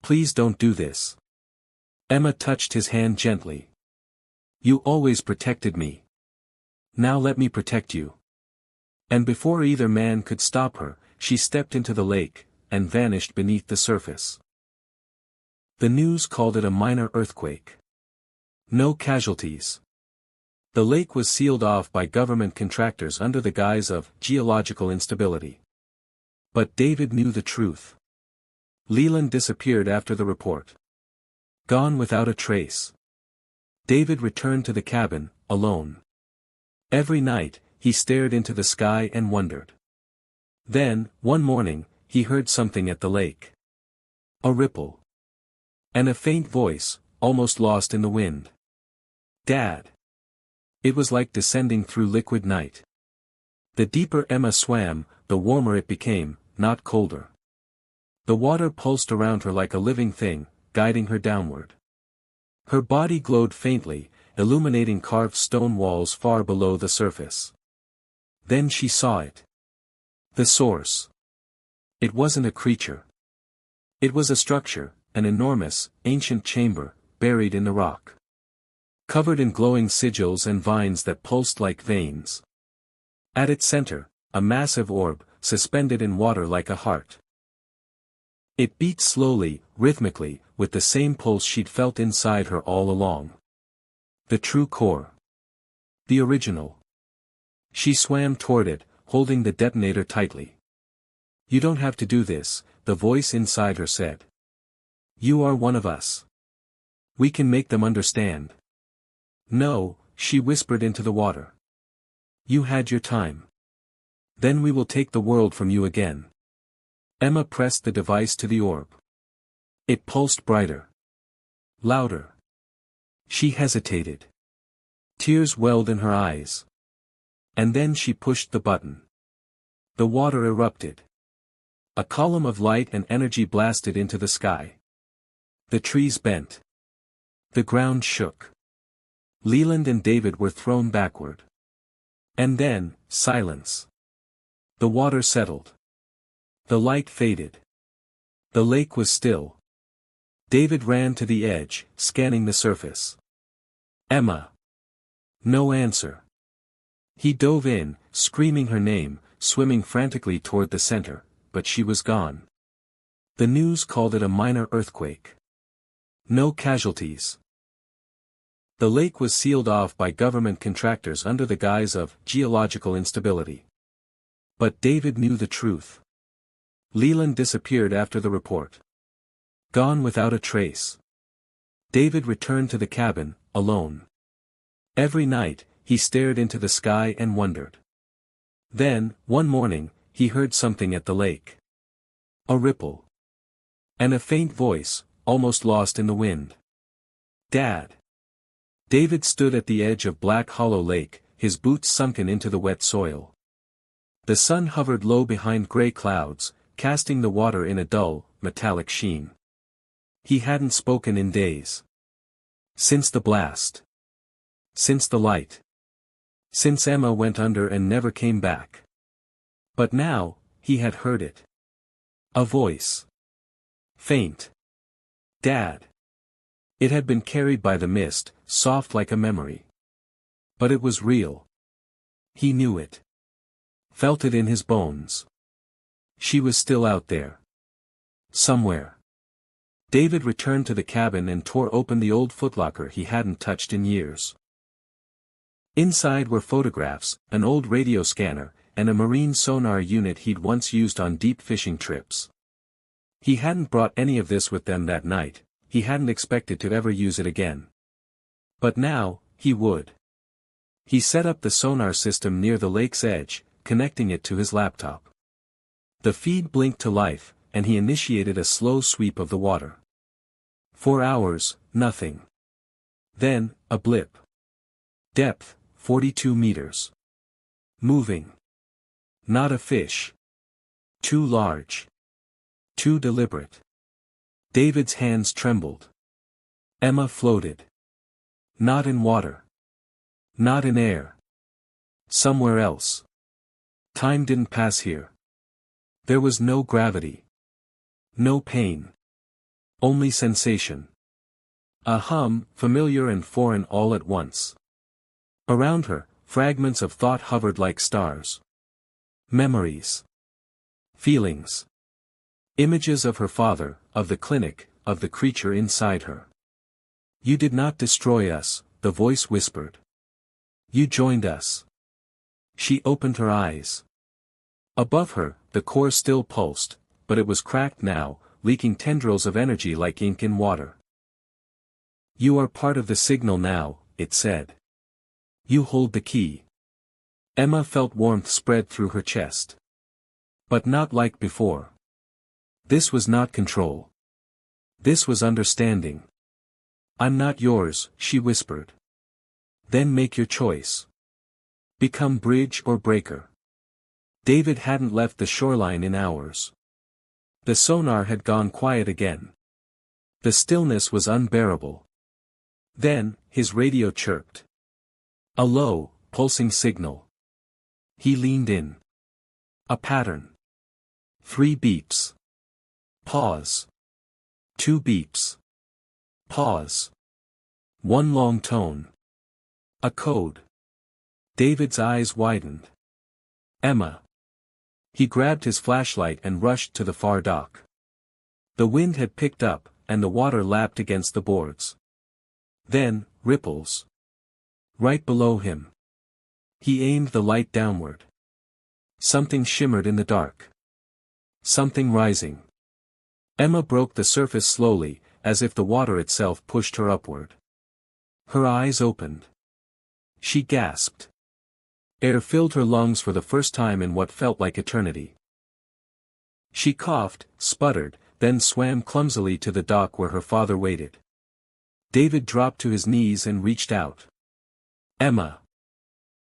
[SPEAKER 1] Please don't do this. Emma touched his hand gently. You always protected me. Now let me protect you. And before either man could stop her, she stepped into the lake, and vanished beneath the surface. The news called it a minor earthquake. No casualties. The lake was sealed off by government contractors under the guise of geological instability. But David knew the truth. Leland disappeared after the report. Gone without a trace. David returned to the cabin, alone. Every night, he stared into the sky and wondered. Then, one morning, he heard something at the lake. A ripple. And a faint voice, almost lost in the wind. Dad. It was like descending through liquid night. The deeper Emma swam, the warmer it became, not colder. The water pulsed around her like a living thing, guiding her downward. Her body glowed faintly, illuminating carved stone walls far below the surface. Then she saw it. The source. It wasn't a creature. It was a structure, an enormous, ancient chamber, buried in the rock. Covered in glowing sigils and vines that pulsed like veins. At its center, a massive orb, suspended in water like a heart. It beat slowly, rhythmically, with the same pulse she'd felt inside her all along. The true core. The original. She swam toward it, holding the detonator tightly. You don't have to do this, the voice inside her said. You are one of us. We can make them understand. No, she whispered into the water. You had your time. Then we will take the world from you again. Emma pressed the device to the orb. It pulsed brighter. Louder. She hesitated. Tears welled in her eyes. And then she pushed the button. The water erupted. A column of light and energy blasted into the sky. The trees bent. The ground shook. Leland and David were thrown backward. And then, silence. The water settled. The light faded. The lake was still. David ran to the edge, scanning the surface. Emma. No answer. He dove in, screaming her name, swimming frantically toward the center, but she was gone. The news called it a minor earthquake. No casualties. The lake was sealed off by government contractors under the guise of geological instability. But David knew the truth. Leland disappeared after the report. Gone without a trace. David returned to the cabin, alone. Every night, he stared into the sky and wondered. Then, one morning, he heard something at the lake. A ripple. And a faint voice, almost lost in the wind. Dad. David stood at the edge of Black Hollow Lake, his boots sunken into the wet soil. The sun hovered low behind gray clouds, casting the water in a dull, metallic sheen. He hadn't spoken in days. Since the blast. Since the light. Since Emma went under and never came back. But now, he had heard it. A voice. Faint. Dad. It had been carried by the mist, soft like a memory. But it was real. He knew it. Felt it in his bones. She was still out there. Somewhere. David returned to the cabin and tore open the old footlocker he hadn't touched in years. Inside were photographs, an old radio scanner, and a marine sonar unit he'd once used on deep fishing trips. He hadn't brought any of this with them that night. He hadn't expected to ever use it again. But now, he would. He set up the sonar system near the lake's edge, connecting it to his laptop. The feed blinked to life, and he initiated a slow sweep of the water. 4 hours, nothing. Then, a blip. Depth, 42 meters. Moving. Not a fish. Too large. Too deliberate. David's hands trembled. Emma floated. Not in water. Not in air. Somewhere else. Time didn't pass here. There was no gravity. No pain. Only sensation. A hum, familiar and foreign all at once. Around her, fragments of thought hovered like stars. Memories. Feelings. Images of her father, of the clinic, of the creature inside her. You did not destroy us, the voice whispered. You joined us. She opened her eyes. Above her, the core still pulsed, but it was cracked now, leaking tendrils of energy like ink in water. You are part of the signal now, it said. You hold the key. Emma felt warmth spread through her chest. But not like before. This was not control. This was understanding. I'm not yours, she whispered. Then make your choice. Become bridge or breaker. David hadn't left the shoreline in hours. The sonar had gone quiet again. The stillness was unbearable. Then, his radio chirped. A low, pulsing signal. He leaned in. A pattern. 3 beeps. Pause. 2 beeps. Pause. 1 long tone. A code. David's eyes widened. Emma. He grabbed his flashlight and rushed to the far dock. The wind had picked up, and the water lapped against the boards. Then, ripples. Right below him. He aimed the light downward. Something shimmered in the dark. Something rising. Emma broke the surface slowly, as if the water itself pushed her upward. Her eyes opened. She gasped. Air filled her lungs for the first time in what felt like eternity. She coughed, sputtered, then swam clumsily to the dock where her father waited. David dropped to his knees and reached out. Emma.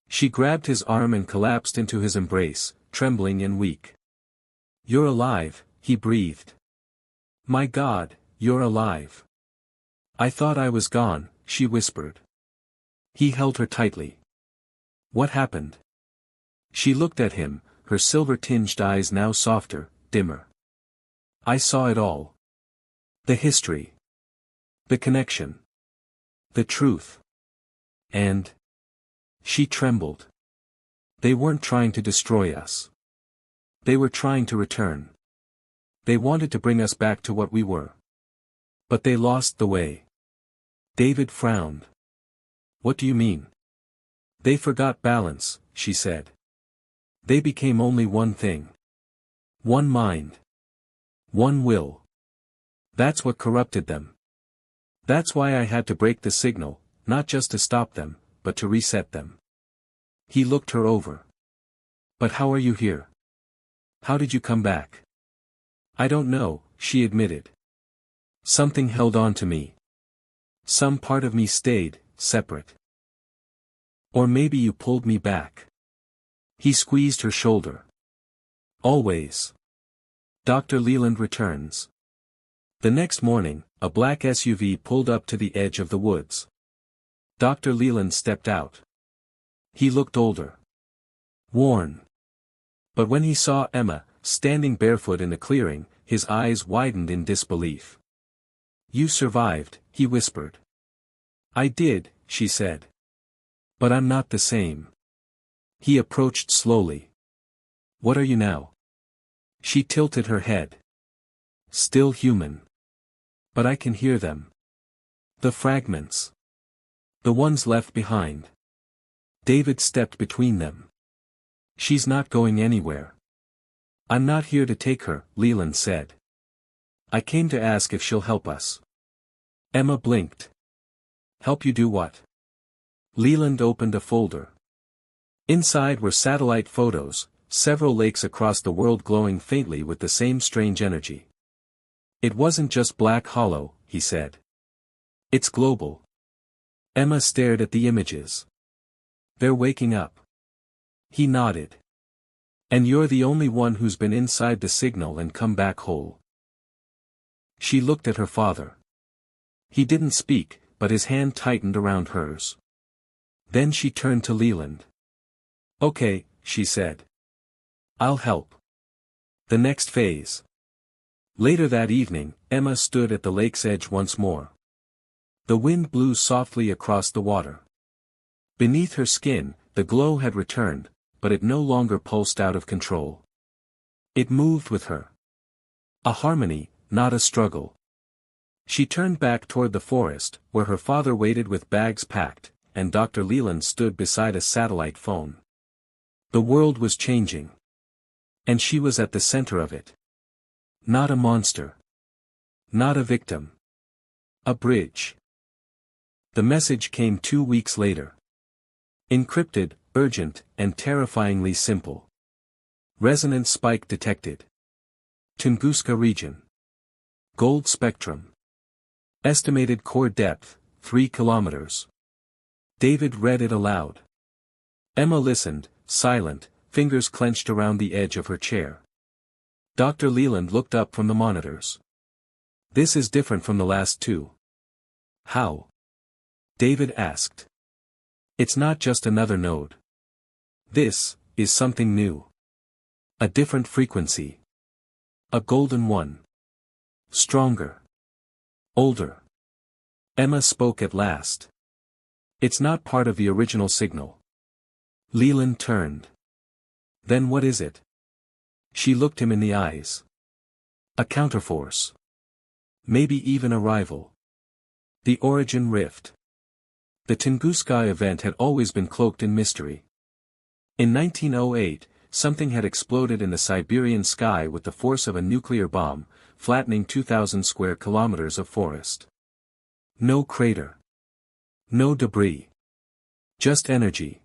[SPEAKER 1] She grabbed his arm and collapsed into his embrace, trembling and weak. You're alive, he breathed. My God, you're alive. I thought I was gone, she whispered. He held her tightly. What happened? She looked at him, her silver-tinged eyes now softer, dimmer. I saw it all. The history. The connection. The truth. And... She trembled. They weren't trying to destroy us. They were trying to return. They wanted to bring us back to what we were. But they lost the way. David frowned. What do you mean? They forgot balance, she said. They became only one thing. One mind. One will. That's what corrupted them. That's why I had to break the signal, not just to stop them, but to reset them. He looked her over. But how are you here? How did you come back? I don't know, she admitted. Something held on to me. Some part of me stayed, separate. Or maybe you pulled me back. He squeezed her shoulder. Always. Dr. Leland returns. The next morning, a black SUV pulled up to the edge of the woods. Dr. Leland stepped out. He looked older. Worn. But when he saw Emma, standing barefoot in the clearing, his eyes widened in disbelief. You survived, he whispered. I did, she said. But I'm not the same. He approached slowly. What are you now? She tilted her head. Still human. But I can hear them. The fragments. The ones left behind. David stepped between them. She's not going anywhere. I'm not here to take her, Leland said. I came to ask if she'll help us. Emma blinked. Help you do what? Leland opened a folder. Inside were satellite photos, several lakes across the world glowing faintly with the same strange energy. It wasn't just Black Hollow, he said. It's global. Emma stared at the images. They're waking up. He nodded. And you're the only one who's been inside the signal and come back whole. She looked at her father. He didn't speak, but his hand tightened around hers. Then she turned to Leland. Okay, she said. I'll help. The next phase. Later that evening, Emma stood at the lake's edge once more. The wind blew softly across the water. Beneath her skin, the glow had returned, but it no longer pulsed out of control. It moved with her. A harmony, not a struggle. She turned back toward the forest, where her father waited with bags packed, and Dr. Leland stood beside a satellite phone. The world was changing. And she was at the center of it. Not a monster. Not a victim. A bridge. The message came 2 weeks later. Encrypted, urgent, and terrifyingly simple. Resonance spike detected. Tunguska region. Gold spectrum. Estimated core depth, 3 kilometers. David read it aloud. Emma listened, silent, fingers clenched around the edge of her chair. Dr. Leland looked up from the monitors. This is different from the last two. How? David asked. It's not just another node. This is something new. A different frequency. A golden one. Stronger. Older. Emma spoke at last. It's not part of the original signal. Leland turned. Then what is it? She looked him in the eyes. A counterforce. Maybe even a rival. The origin rift. The Tunguska event had always been cloaked in mystery. In 1908, something had exploded in the Siberian sky with the force of a nuclear bomb, flattening 2,000 square kilometers of forest. No crater. No debris. Just energy.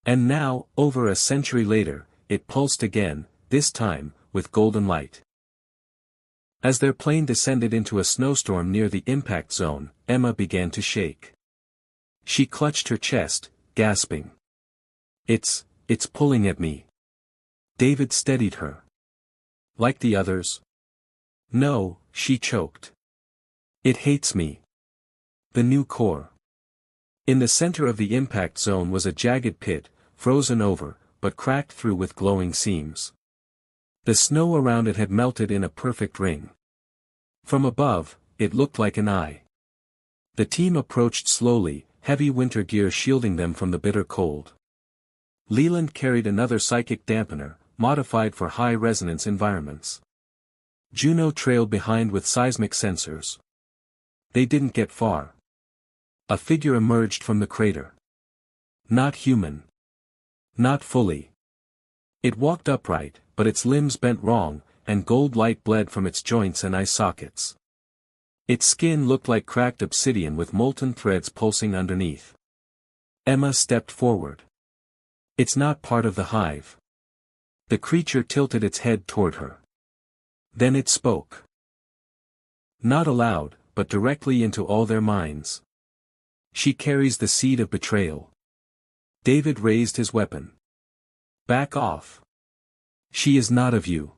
[SPEAKER 1] And now, over a century later, it pulsed again, this time, with golden light. As their plane descended into a snowstorm near the impact zone, Emma began to shake. She clutched her chest, gasping. It's pulling at me. David steadied her. Like the others? No, she choked. It hates me. The new core. In the center of the impact zone was a jagged pit, frozen over, but cracked through with glowing seams. The snow around it had melted in a perfect ring. From above, it looked like an eye. The team approached slowly, heavy winter gear shielding them from the bitter cold. Leland carried another psychic dampener, modified for high-resonance environments. Juno trailed behind with seismic sensors. They didn't get far. A figure emerged from the crater. Not human. Not fully. It walked upright, but its limbs bent wrong, and gold light bled from its joints and eye sockets. Its skin looked like cracked obsidian with molten threads pulsing underneath. Emma stepped forward. It's not part of the hive. The creature tilted its head toward her. Then it spoke. Not aloud, but directly into all their minds. She carries the seed of betrayal. David raised his weapon. Back off. She is not of you.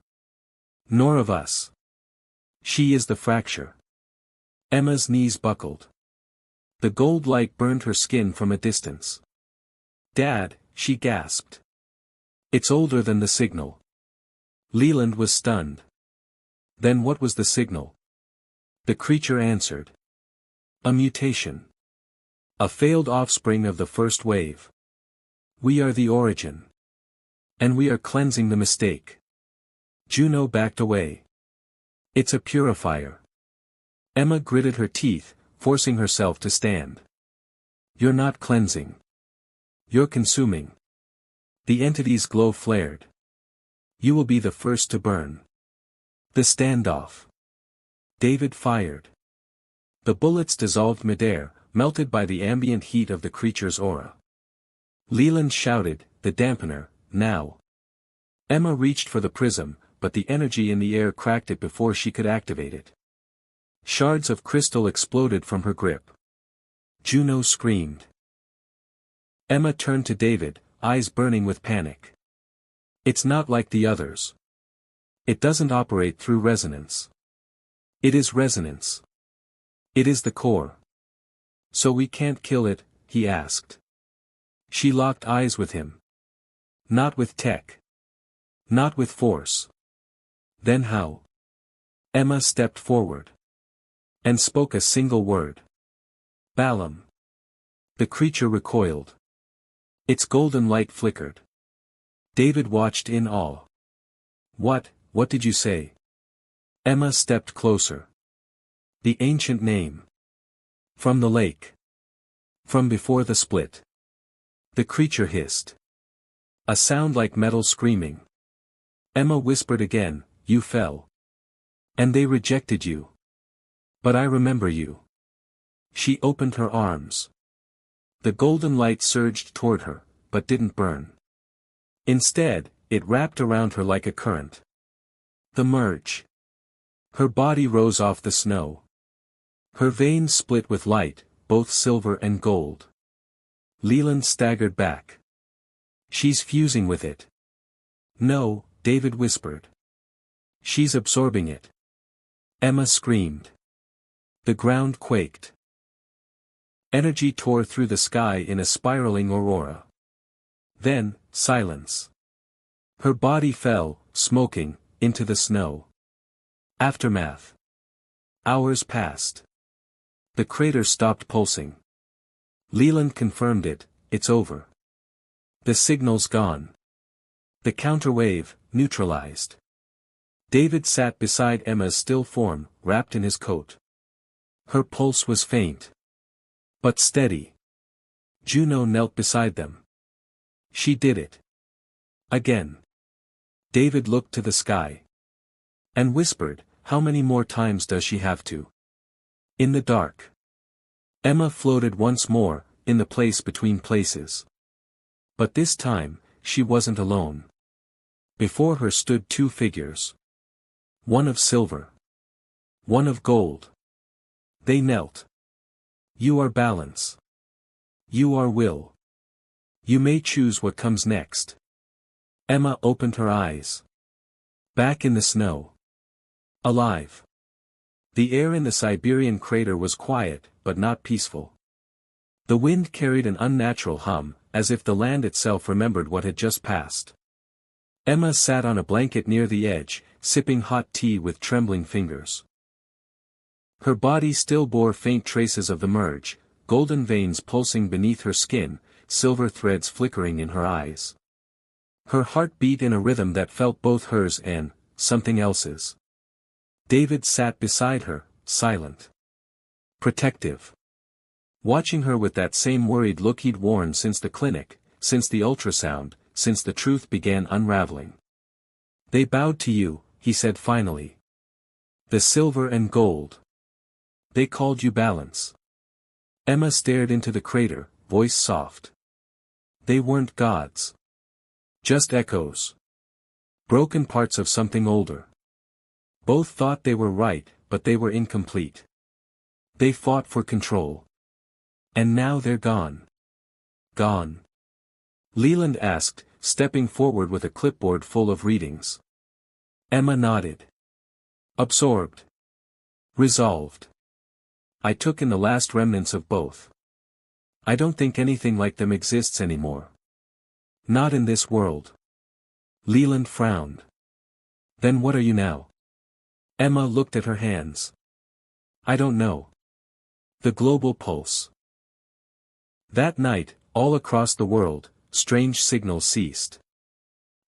[SPEAKER 1] Nor of us. She is the fracture. Emma's knees buckled. The gold light burned her skin from a distance. Dad, she gasped. It's older than the signal. Leland was stunned. Then what was the signal? The creature answered. A mutation. A failed offspring of the first wave. We are the origin. And we are cleansing the mistake. Juno backed away. It's a purifier. Emma gritted her teeth, forcing herself to stand. You're not cleansing. You're consuming. The entity's glow flared. You will be the first to burn. The standoff. David fired. The bullets dissolved midair, melted by the ambient heat of the creature's aura. Leland shouted, the dampener, now. Emma reached for the prism, but the energy in the air cracked it before she could activate it. Shards of crystal exploded from her grip. Juno screamed. Emma turned to David, eyes burning with panic. It's not like the others. It doesn't operate through resonance. It is resonance. It is the core. So we can't kill it, he asked. She locked eyes with him. Not with tech. Not with force. Then how? Emma stepped forward. And spoke a single word. Balaam. The creature recoiled. Its golden light flickered. David watched in awe. What did you say? Emma stepped closer. The ancient name. From the lake. From before the split. The creature hissed. A sound like metal screaming. Emma whispered again, you fell. And they rejected you. But I remember you. She opened her arms. The golden light surged toward her, but didn't burn. Instead, it wrapped around her like a current. The merge. Her body rose off the snow. Her veins split with light, both silver and gold. Leland staggered back. She's fusing with it. No, David whispered. She's absorbing it. Emma screamed. The ground quaked. Energy tore through the sky in a spiraling aurora. Then, silence. Her body fell, smoking, into the snow. Aftermath. Hours passed. The crater stopped pulsing. Leland confirmed it, it's over. The signal's gone. The counterwave, neutralized. David sat beside Emma's still form, wrapped in his coat. Her pulse was faint. But steady. Juno knelt beside them. She did it. Again. David looked to the sky. And whispered, how many more times does she have to? In the dark. Emma floated once more, in the place between places. But this time, she wasn't alone. Before her stood two figures. One of silver. One of gold. They knelt. You are balance. You are will. You may choose what comes next. Emma opened her eyes. Back in the snow. Alive. The air in the Siberian crater was quiet, but not peaceful. The wind carried an unnatural hum, as if the land itself remembered what had just passed. Emma sat on a blanket near the edge, sipping hot tea with trembling fingers. Her body still bore faint traces of the merge, golden veins pulsing beneath her skin, silver threads flickering in her eyes. Her heart beat in a rhythm that felt both hers and something else's. David sat beside her, silent. Protective. Watching her with that same worried look he'd worn since the clinic, since the ultrasound, since the truth began unraveling. They bowed to you, he said finally. The silver and gold. They called you balance. Emma stared into the crater, voice soft. They weren't gods. Just echoes. Broken parts of something older. Both thought they were right, but they were incomplete. They fought for control. And now they're gone. Gone. Leland asked, stepping forward with a clipboard full of readings. Emma nodded. Absorbed. Resolved. I took in the last remnants of both. I don't think anything like them exists anymore. Not in this world. Leland frowned. Then what are you now? Emma looked at her hands. I don't know. The global pulse. That night, all across the world, strange signals ceased.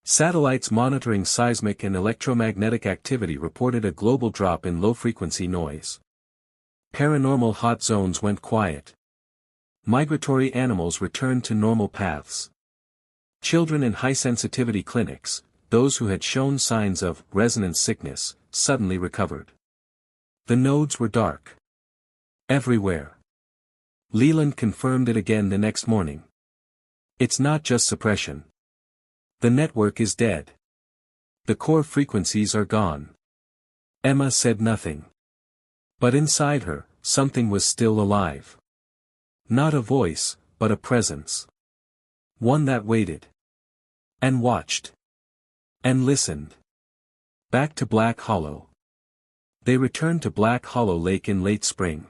[SPEAKER 1] Satellites monitoring seismic and electromagnetic activity reported a global drop in low-frequency noise. Paranormal hot zones went quiet. Migratory animals returned to normal paths. Children in high-sensitivity clinics, those who had shown signs of resonance sickness, suddenly recovered. The nodes were dark. Everywhere. Leland confirmed it again the next morning. It's not just suppression. The network is dead. The core frequencies are gone. Emma said nothing. But inside her, something was still alive. Not a voice, but a presence. One that waited. And watched. And listened. Back to Black Hollow. They returned to Black Hollow Lake in late spring.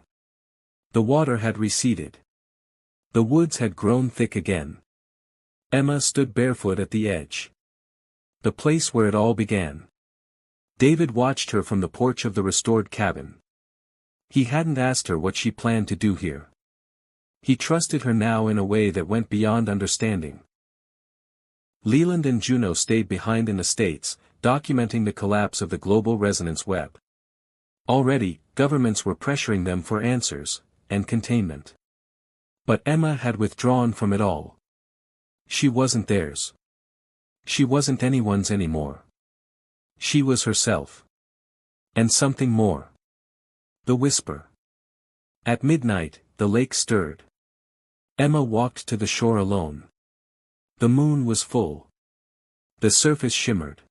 [SPEAKER 1] The water had receded. The woods had grown thick again. Emma stood barefoot at the edge. The place where it all began. David watched her from the porch of the restored cabin. He hadn't asked her what she planned to do here. He trusted her now in a way that went beyond understanding. Leland and Juno stayed behind in the States, documenting the collapse of the global resonance web. Already, governments were pressuring them for answers, and containment. But Emma had withdrawn from it all. She wasn't theirs. She wasn't anyone's anymore. She was herself. And something more. The whisper. At midnight, the lake stirred. Emma walked to the shore alone. The moon was full. The surface shimmered.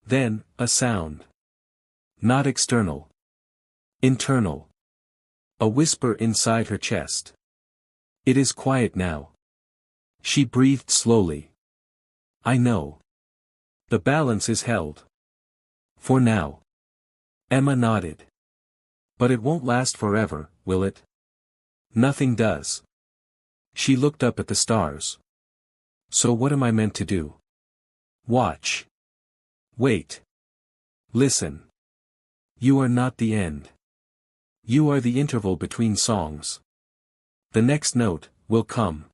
[SPEAKER 1] Then, a sound. Not external. Internal. A whisper inside her chest. It is quiet now. She breathed slowly. I know. The balance is held. For now. Emma nodded. But it won't last forever, will it? Nothing does. She looked up at the stars. So what am I meant to do? Watch. Wait. Listen. You are not the end. You are the interval between songs. The next note will come.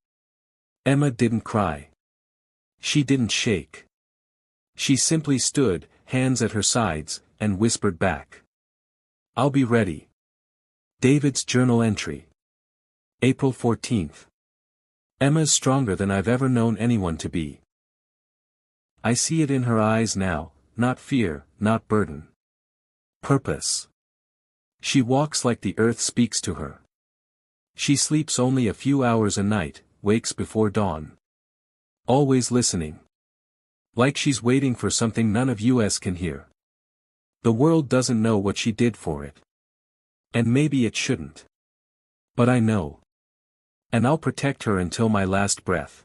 [SPEAKER 1] Emma didn't cry. She didn't shake. She simply stood, hands at her sides, and whispered back. I'll be ready. David's journal entry. April 14th. Emma's stronger than I've ever known anyone to be. I see it in her eyes now, not fear, not burden. Purpose. She walks like the earth speaks to her. She sleeps only a few hours a night, wakes before dawn. Always listening. Like she's waiting for something none of us can hear. The world doesn't know what she did for it. And maybe it shouldn't. But I know. And I'll protect her until my last breath.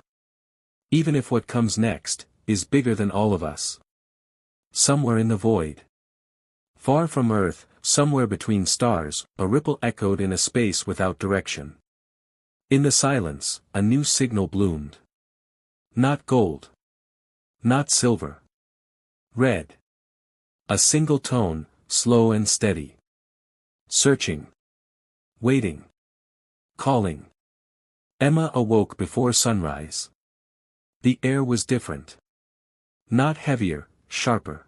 [SPEAKER 1] Even if what comes next is bigger than all of us. Somewhere in the void. Far from Earth, somewhere between stars, a ripple echoed in a space without direction. In the silence, a new signal bloomed. Not gold. Not silver. Red. A single tone, slow and steady. Searching. Waiting. Calling. Emma awoke before sunrise. The air was different. Not heavier, sharper.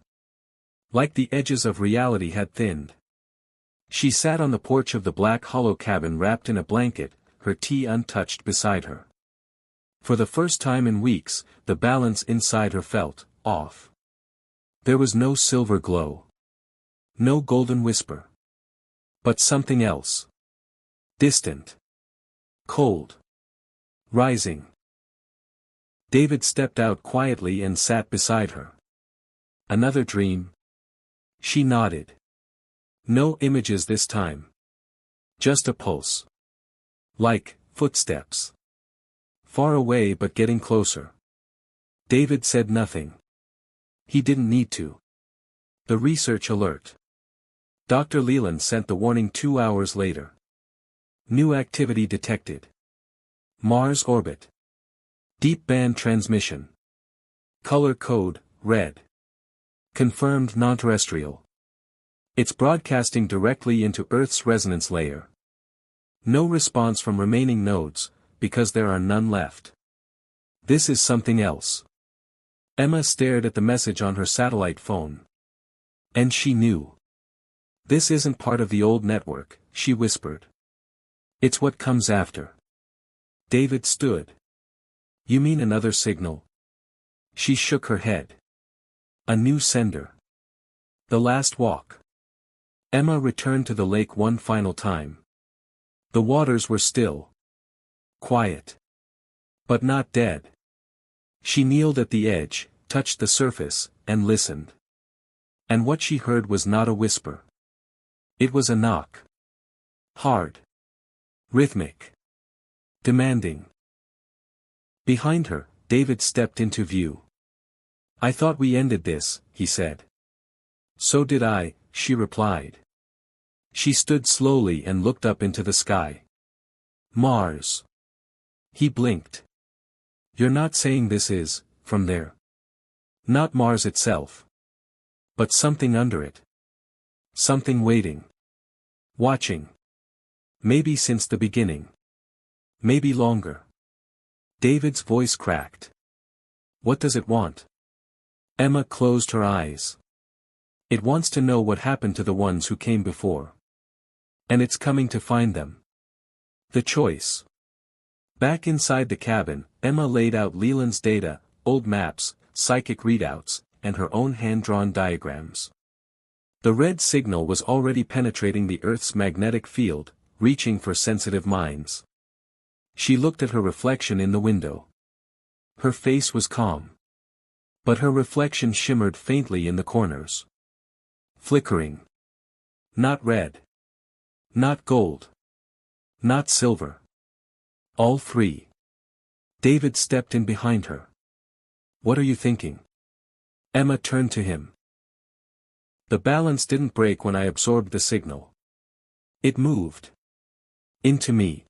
[SPEAKER 1] Like the edges of reality had thinned. She sat on the porch of the Black Hollow cabin wrapped in a blanket, her tea untouched beside her. For the first time in weeks, the balance inside her felt off. There was no silver glow. No golden whisper. But something else. Distant. Cold. Rising. David stepped out quietly and sat beside her. Another dream? She nodded. No images this time. Just a pulse. Like footsteps. Far away but getting closer. David said nothing. He didn't need to. The research alert. Dr. Leland sent the warning 2 hours later. New activity detected. Mars orbit. Deep band transmission. Color code, red. Confirmed non-terrestrial. It's broadcasting directly into Earth's resonance layer. No response from remaining nodes, because there are none left. This is something else. Emma stared at the message on her satellite phone. And she knew. This isn't part of the old network, she whispered. It's what comes after. David stood. You mean another signal? She shook her head. A new sender. The last walk. Emma returned to the lake one final time. The waters were still. Quiet. But not dead. She kneeled at the edge, touched the surface, and listened. And what she heard was not a whisper. It was a knock. Hard. Rhythmic. Demanding. Behind her, David stepped into view. "I thought we ended this," he said. "So did I," she replied. She stood slowly and looked up into the sky. "Mars." He blinked. "You're not saying this is, from there?" "Not Mars itself. But something under it. Something waiting. Watching. Maybe since the beginning. Maybe longer." David's voice cracked. "What does it want?" Emma closed her eyes. "It wants to know what happened to the ones who came before. And it's coming to find them." The choice. Back inside the cabin, Emma laid out Leland's data, old maps, psychic readouts, and her own hand-drawn diagrams. The red signal was already penetrating the Earth's magnetic field, reaching for sensitive minds. She looked at her reflection in the window. Her face was calm. But her reflection shimmered faintly in the corners. Flickering. Not red. Not gold. Not silver. All three. David stepped in behind her. "What are you thinking?" Emma turned to him. "The balance didn't break when I absorbed the signal. It moved. Into me.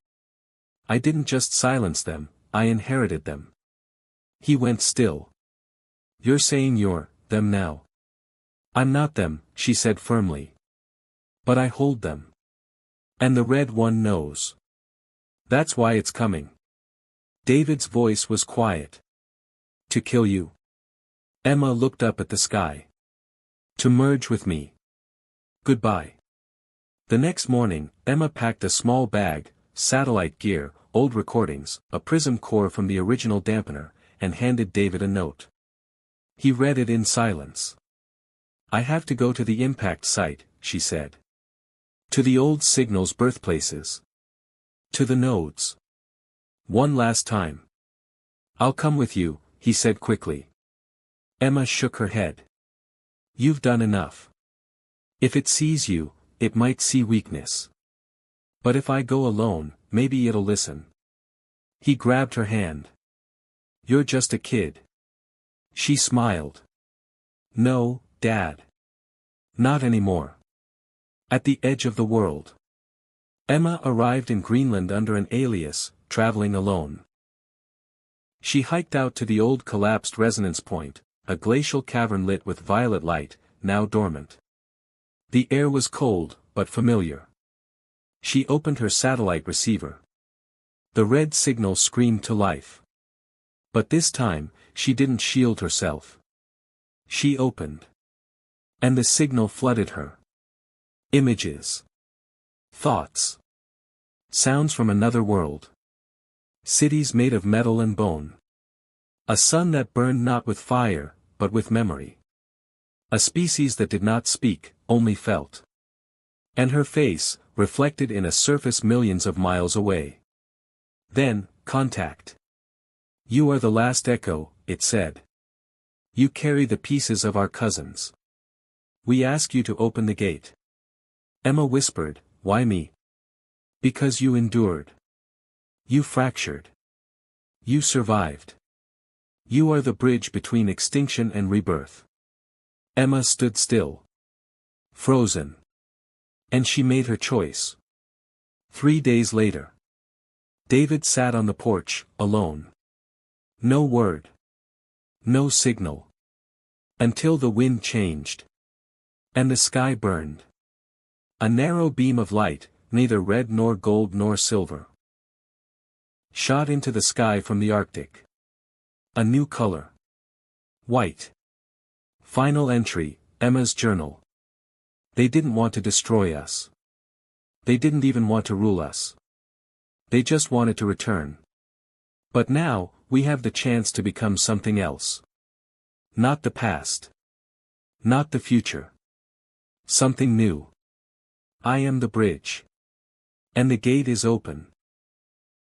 [SPEAKER 1] I didn't just silence them, I inherited them." He went still. "You're saying you're them now." "I'm not them," she said firmly. "But I hold them. And the red one knows. That's why it's coming." David's voice was quiet. "To kill you." Emma looked up at the sky. "To merge with me. Goodbye." The next morning, Emma packed a small bag, satellite gear, old recordings, a prism core from the original dampener, and handed David a note. He read it in silence. "I have to go to the impact site," she said. "To the old signal's birthplaces. To the nodes. One last time." "I'll come with you," he said quickly. Emma shook her head. "You've done enough. If it sees you, it might see weakness. But if I go alone, maybe it'll listen." He grabbed her hand. "You're just a kid." She smiled. "No, Dad. Not anymore. At the edge of the world." Emma arrived in Greenland under an alias, traveling alone. She hiked out to the old collapsed resonance point, a glacial cavern lit with violet light, now dormant. The air was cold, but familiar. She opened her satellite receiver. The red signal screamed to life. But this time, she didn't shield herself. She opened. And the signal flooded her. Images. Thoughts. Sounds from another world. Cities made of metal and bone. A sun that burned not with fire, but with memory. A species that did not speak, only felt. And her face, reflected in a surface millions of miles away. Then, contact. "You are the last echo," it said. "You carry the pieces of our cousins. We ask you to open the gate." Emma whispered, "Why me?" "Because you endured. You fractured. You survived. You are the bridge between extinction and rebirth." Emma stood still. Frozen. And she made her choice. 3 days later. David sat on the porch, alone. No word. No signal. Until the wind changed. And the sky burned. A narrow beam of light, neither red nor gold nor silver. Shot into the sky from the Arctic. A new color. White. Final entry, Emma's journal. They didn't want to destroy us. They didn't even want to rule us. They just wanted to return. But now, we have the chance to become something else. Not the past. Not the future. Something new. I am the bridge. And the gate is open.